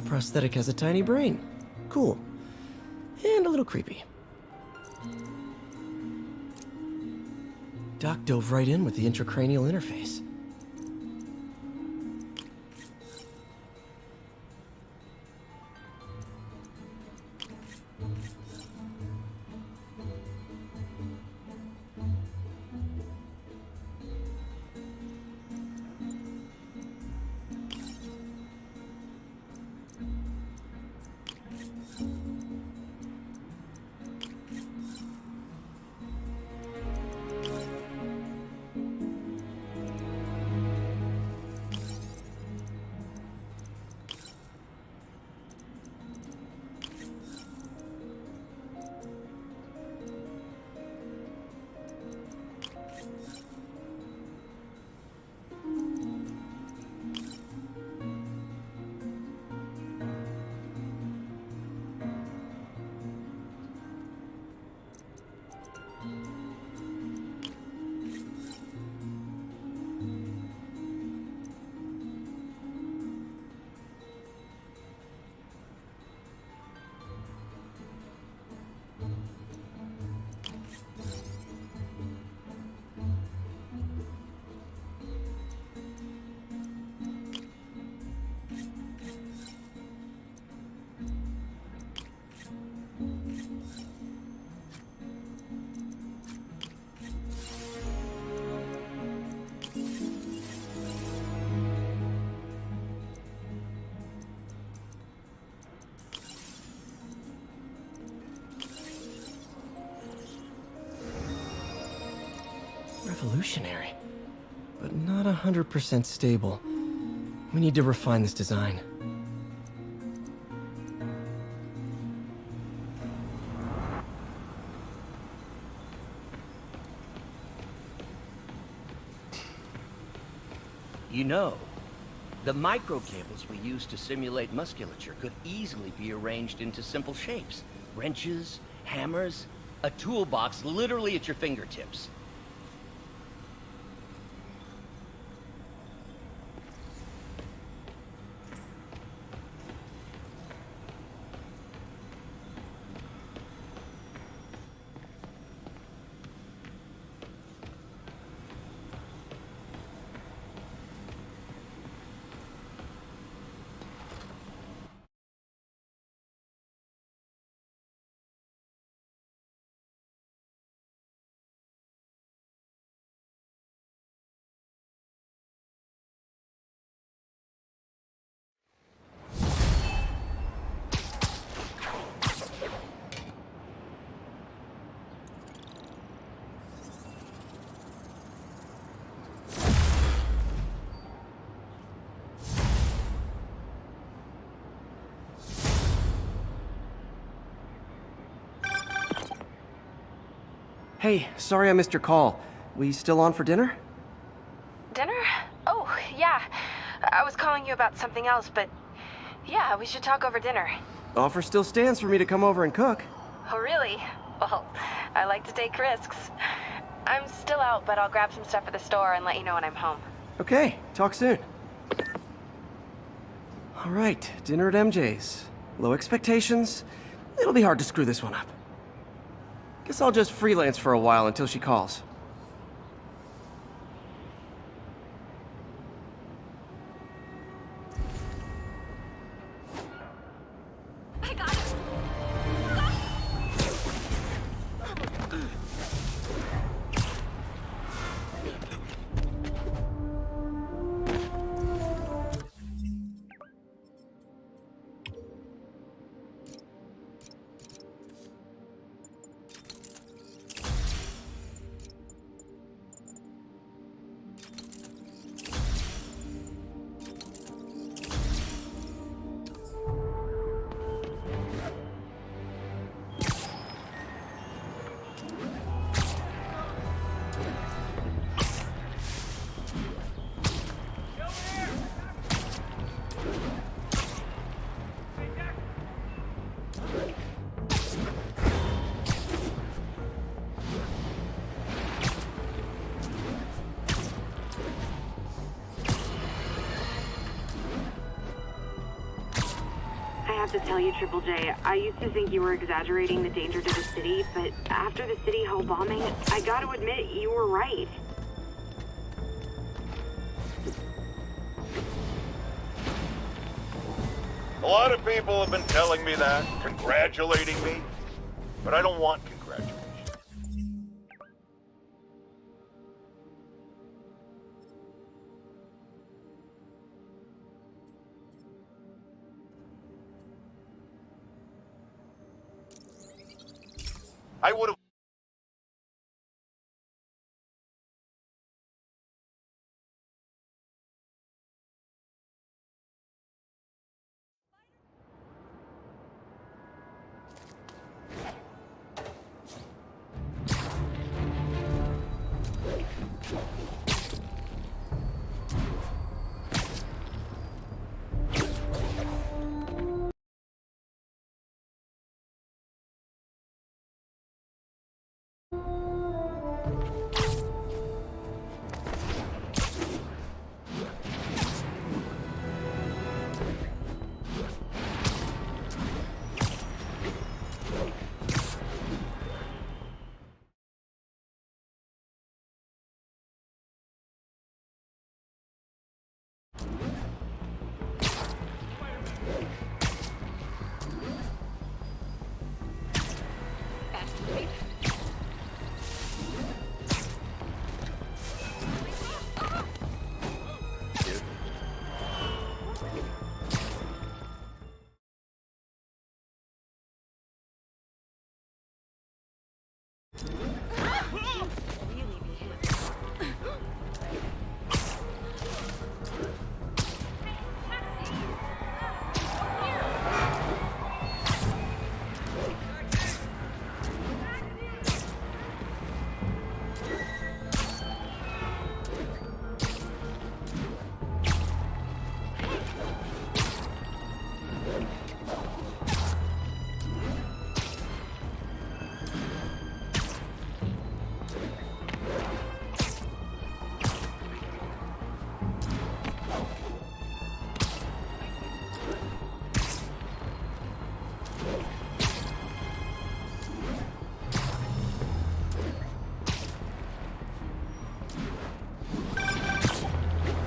Prosthetic has a tiny brain. Cool. And a little creepy. Doc dove right in with the intracranial interface. Revolutionary, but not 100% stable. We need to refine this design.
You know, the microcables we use to simulate musculature could easily be arranged into simple shapes. Wrenches, hammers, a toolbox literally at your fingertips.
Hey, sorry I missed your call. We still on for dinner?
Dinner? Oh, yeah. I was calling you about something else, but yeah, we should talk over dinner.
Offer still stands for me to come over and cook.
Oh, really? Well, I like to take risks. I'm still out, but I'll grab some stuff at the store and let you know when I'm home.
Okay, talk soon. All right, dinner at MJ's. Low expectations. It'll be hard to screw this one up. Guess I'll just freelance for a while until she calls.
I have to tell you, Triple J, I used to think you were exaggerating the danger to the city, but after the City Hall bombing, I gotta admit, you were right.
A lot of people have been telling me that, congratulating me, but I don't want congratulations. I would have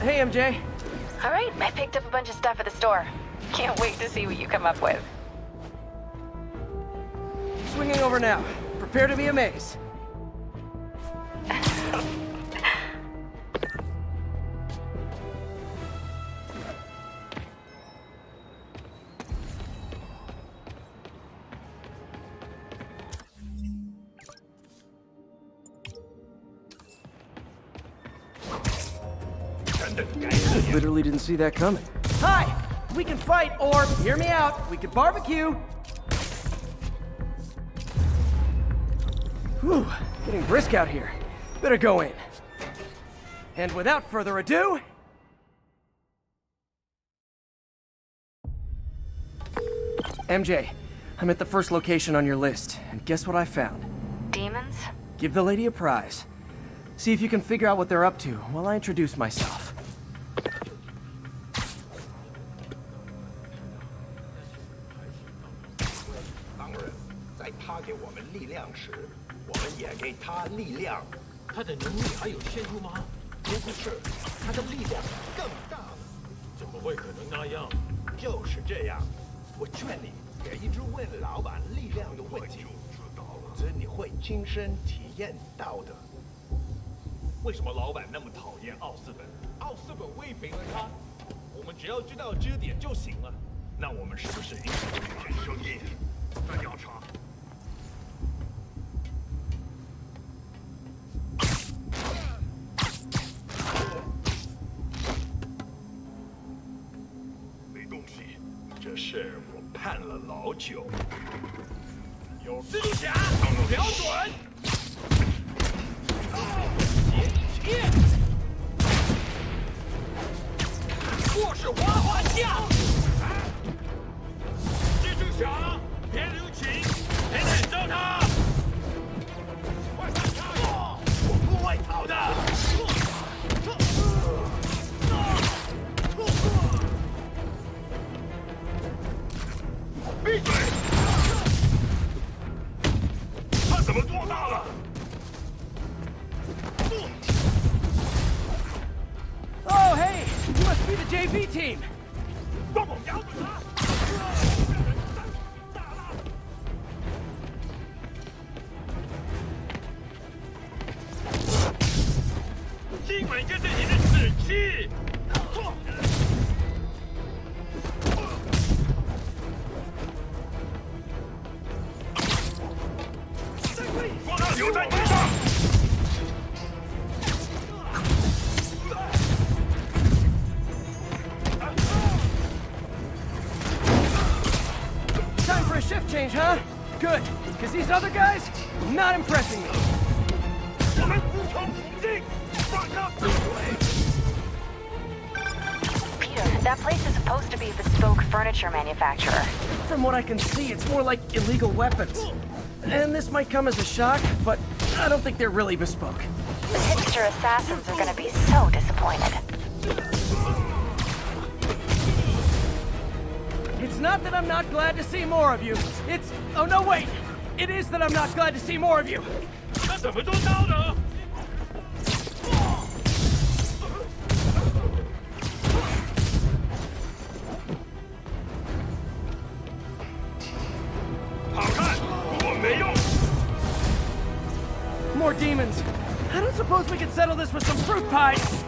Hey, MJ.
All right, I picked up a bunch of stuff at the store. Can't wait to see what you come up with.
Swinging over now. Prepare to be amazed. Literally didn't see that coming. Hi! We can fight, or, hear me out, we could barbecue! Whew, getting brisk out here. Better go in. And without further ado... MJ, I'm at the first location on your list, and guess what I found?
Demons?
Give the lady a prize. See if you can figure out what they're up to while I introduce myself.
他给我们力量时，我们也给他力量。他的能力还有限度吗？不是，他的力量更大了。怎么会可能那样？就是这样。我劝你别一直问老板力量的问题，否则你会亲身体验到的。为什么老板那么讨厌奥斯本？奥斯本威胁了他，我们只要知道支点就行了。那我们是不是应该听见声音？再调查。 这事我盼了老久。有蜘蛛侠，瞄准！斜或是滑滑架。蜘蛛侠，别留情，别忍着他！快看他！我不会逃的。 闭嘴！他怎么做到了？
Oh, hey! You must be the JV team!
帮我瞄准他！今晚就是你的死期！错！ 说他留在地上。
Time for a shift change, huh? Good, because these other guys, not impressing me.
我们无穷无尽，让他闭嘴。
Peter, that place is supposed to be a bespoke furniture manufacturer.
From what I can see, it's more like illegal weapons. And this might come as a shock, but I don't think they're really bespoke.
The hipster assassins are gonna be so disappointed.
It's not that I'm not glad to see more of you. It's... Oh, no, wait! It is that I'm not glad to see more of you.
他怎么做到的？
More demons. I don't suppose we could settle this with some fruit pies.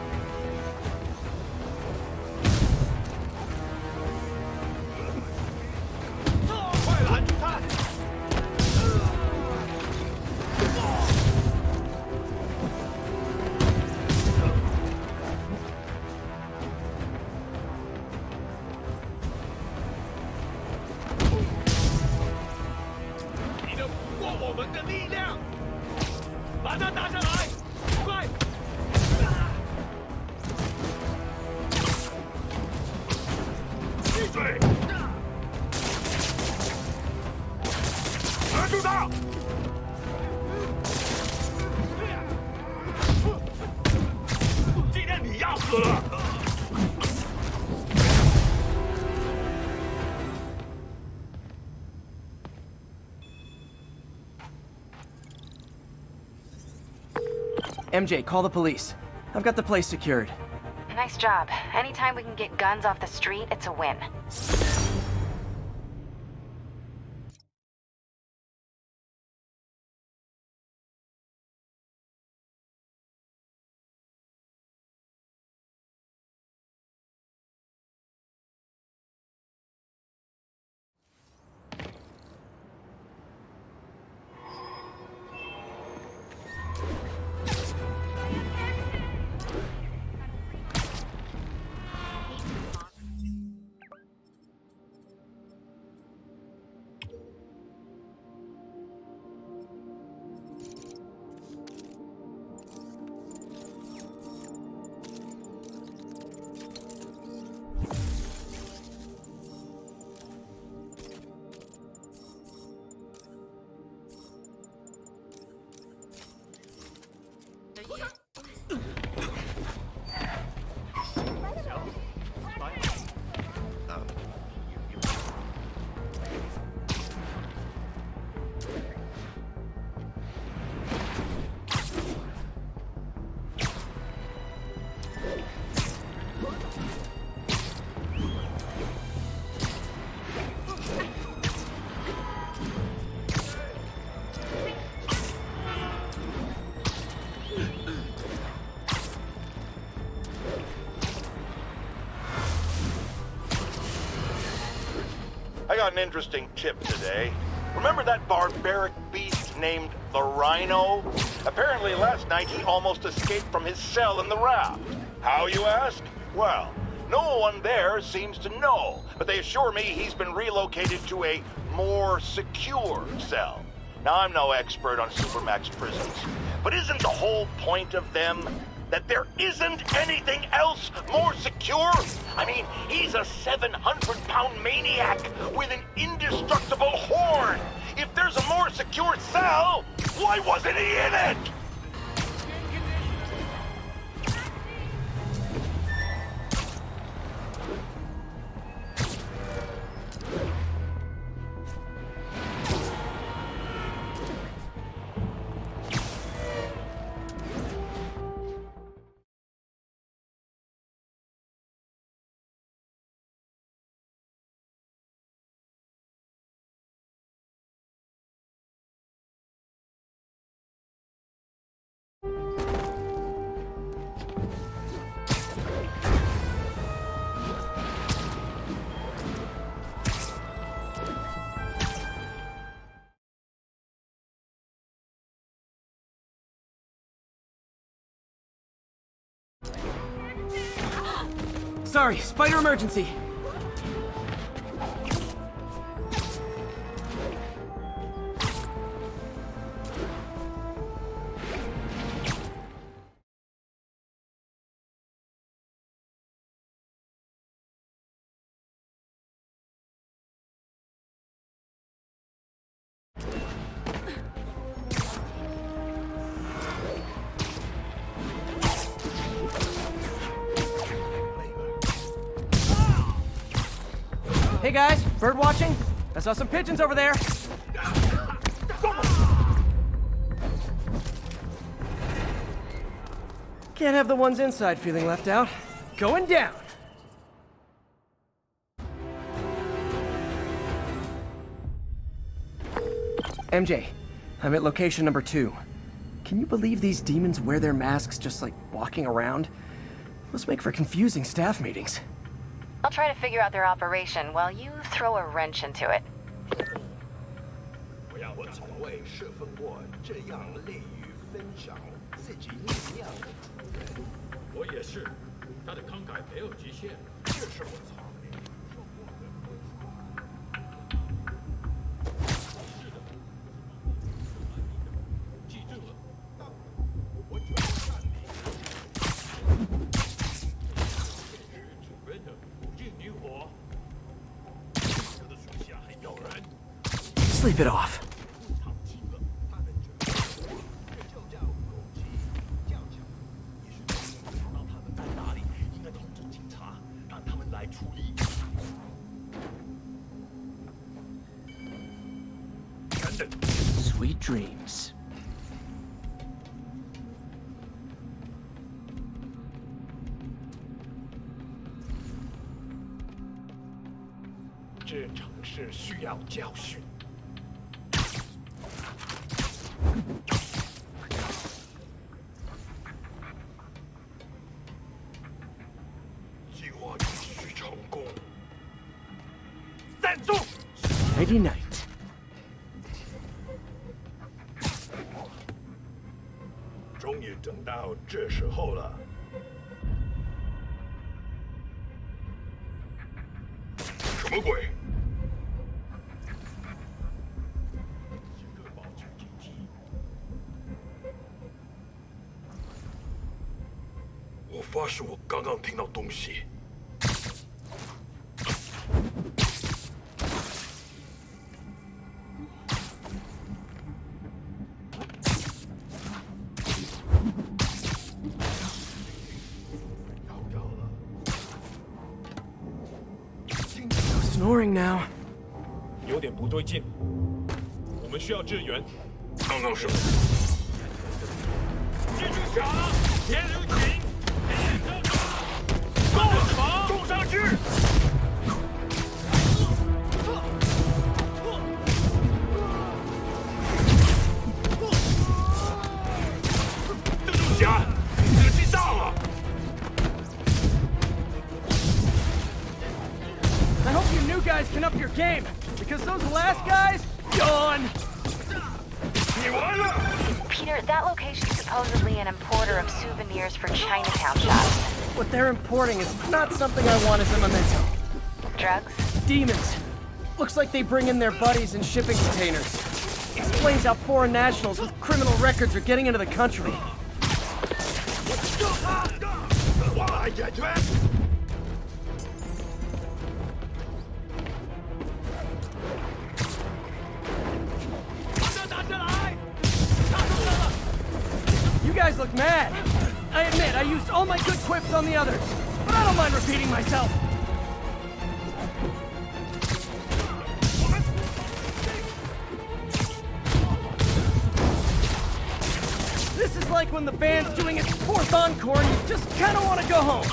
MJ, call the police. I've got the place secured.
Nice job. Anytime we can get guns off the street, it's a win.
I got an interesting tip today. Remember that barbaric beast named the Rhino? Apparently last night he almost escaped from his cell in the raft. How, you ask? Well, no one there seems to know, but they assure me he's been relocated to a more secure cell. Now, I'm no expert on Supermax prisons, but isn't the whole point of them that there isn't anything else more secure? I mean, he's a 700-pound maniac with an indestructible horn. If there's a more secure cell, why wasn't he in it?
Sorry, spider emergency. Hey guys, bird watching? I saw some pigeons over there. Can't have the ones inside feeling left out. Going down. MJ, I'm at location number 2. Can you believe these demons wear their masks just like walking around? Must make for confusing staff meetings.
I'll try to figure out their operation while you throw a wrench into it.
我从未侍奉过这样利于分享自己力量的主人。我也是，他的慷慨没有极限，这是我操。是的，记住了，我准备干你。主人的不尽于火，他的属下还有人。
Sleep it off. Sweet dreams.
这城市需要教训。计划继续成功。站住！
Friday night.
终于等到这时候了。什么鬼？请各保持警惕。我发誓，我刚刚听到东西。
Snoring now.
有点不对劲，我们需要支援。刚刚是。蜘蛛侠，别留情，够了，冲上去！蜘蛛侠，时机到了。
I hope you new guys can up your game, because those last guys, gone!
Peter, that location's supposedly an importer of souvenirs for Chinatown shops.
What they're importing is not something I want as a memento.
Drugs?
Demons. Looks like they bring in their buddies in shipping containers. Explains how foreign nationals with criminal records are getting into the country. You guys look mad. I admit, I used all my good quips on the others, but I don't mind repeating myself. This is like when the band's doing its fourth encore and you just kind of want to go home.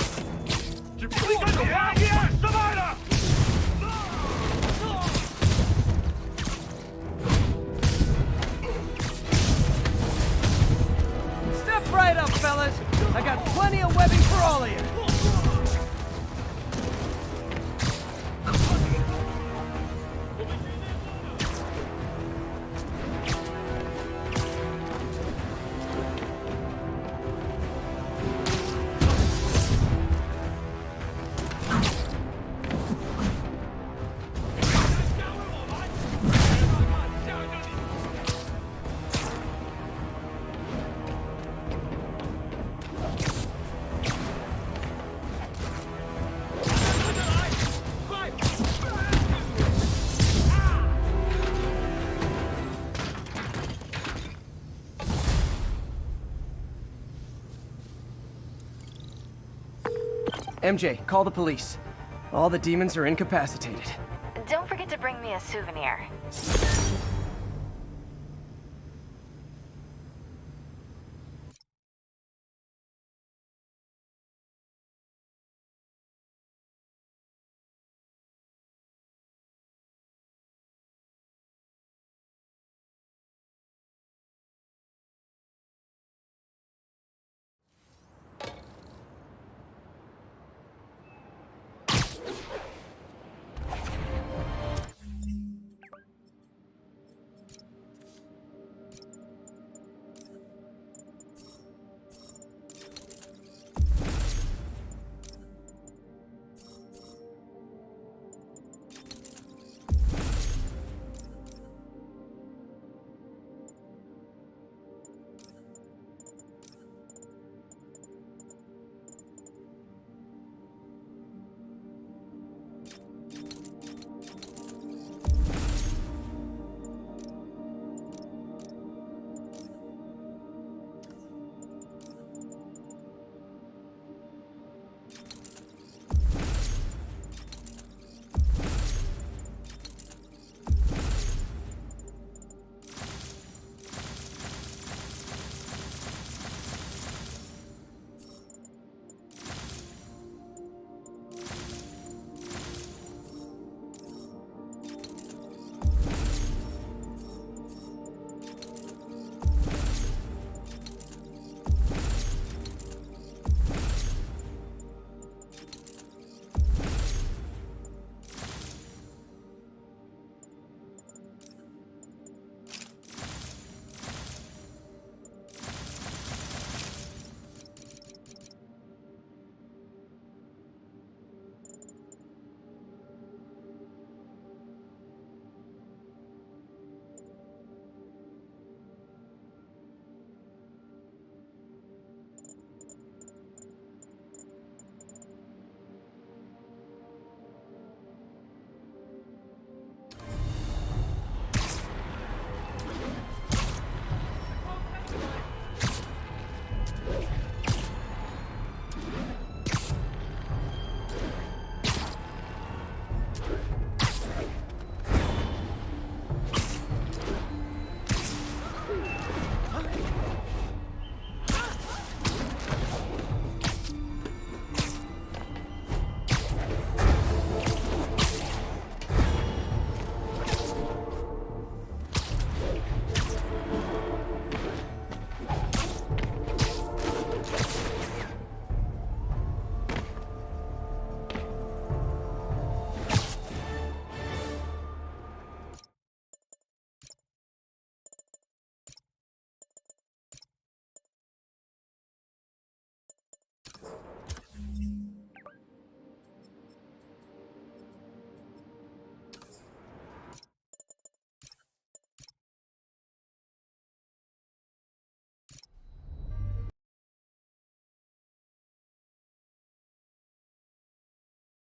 Step right up, fellas. I got plenty of webbing for all of you. MJ, call the police. All the demons are incapacitated.
Don't forget to bring me a souvenir.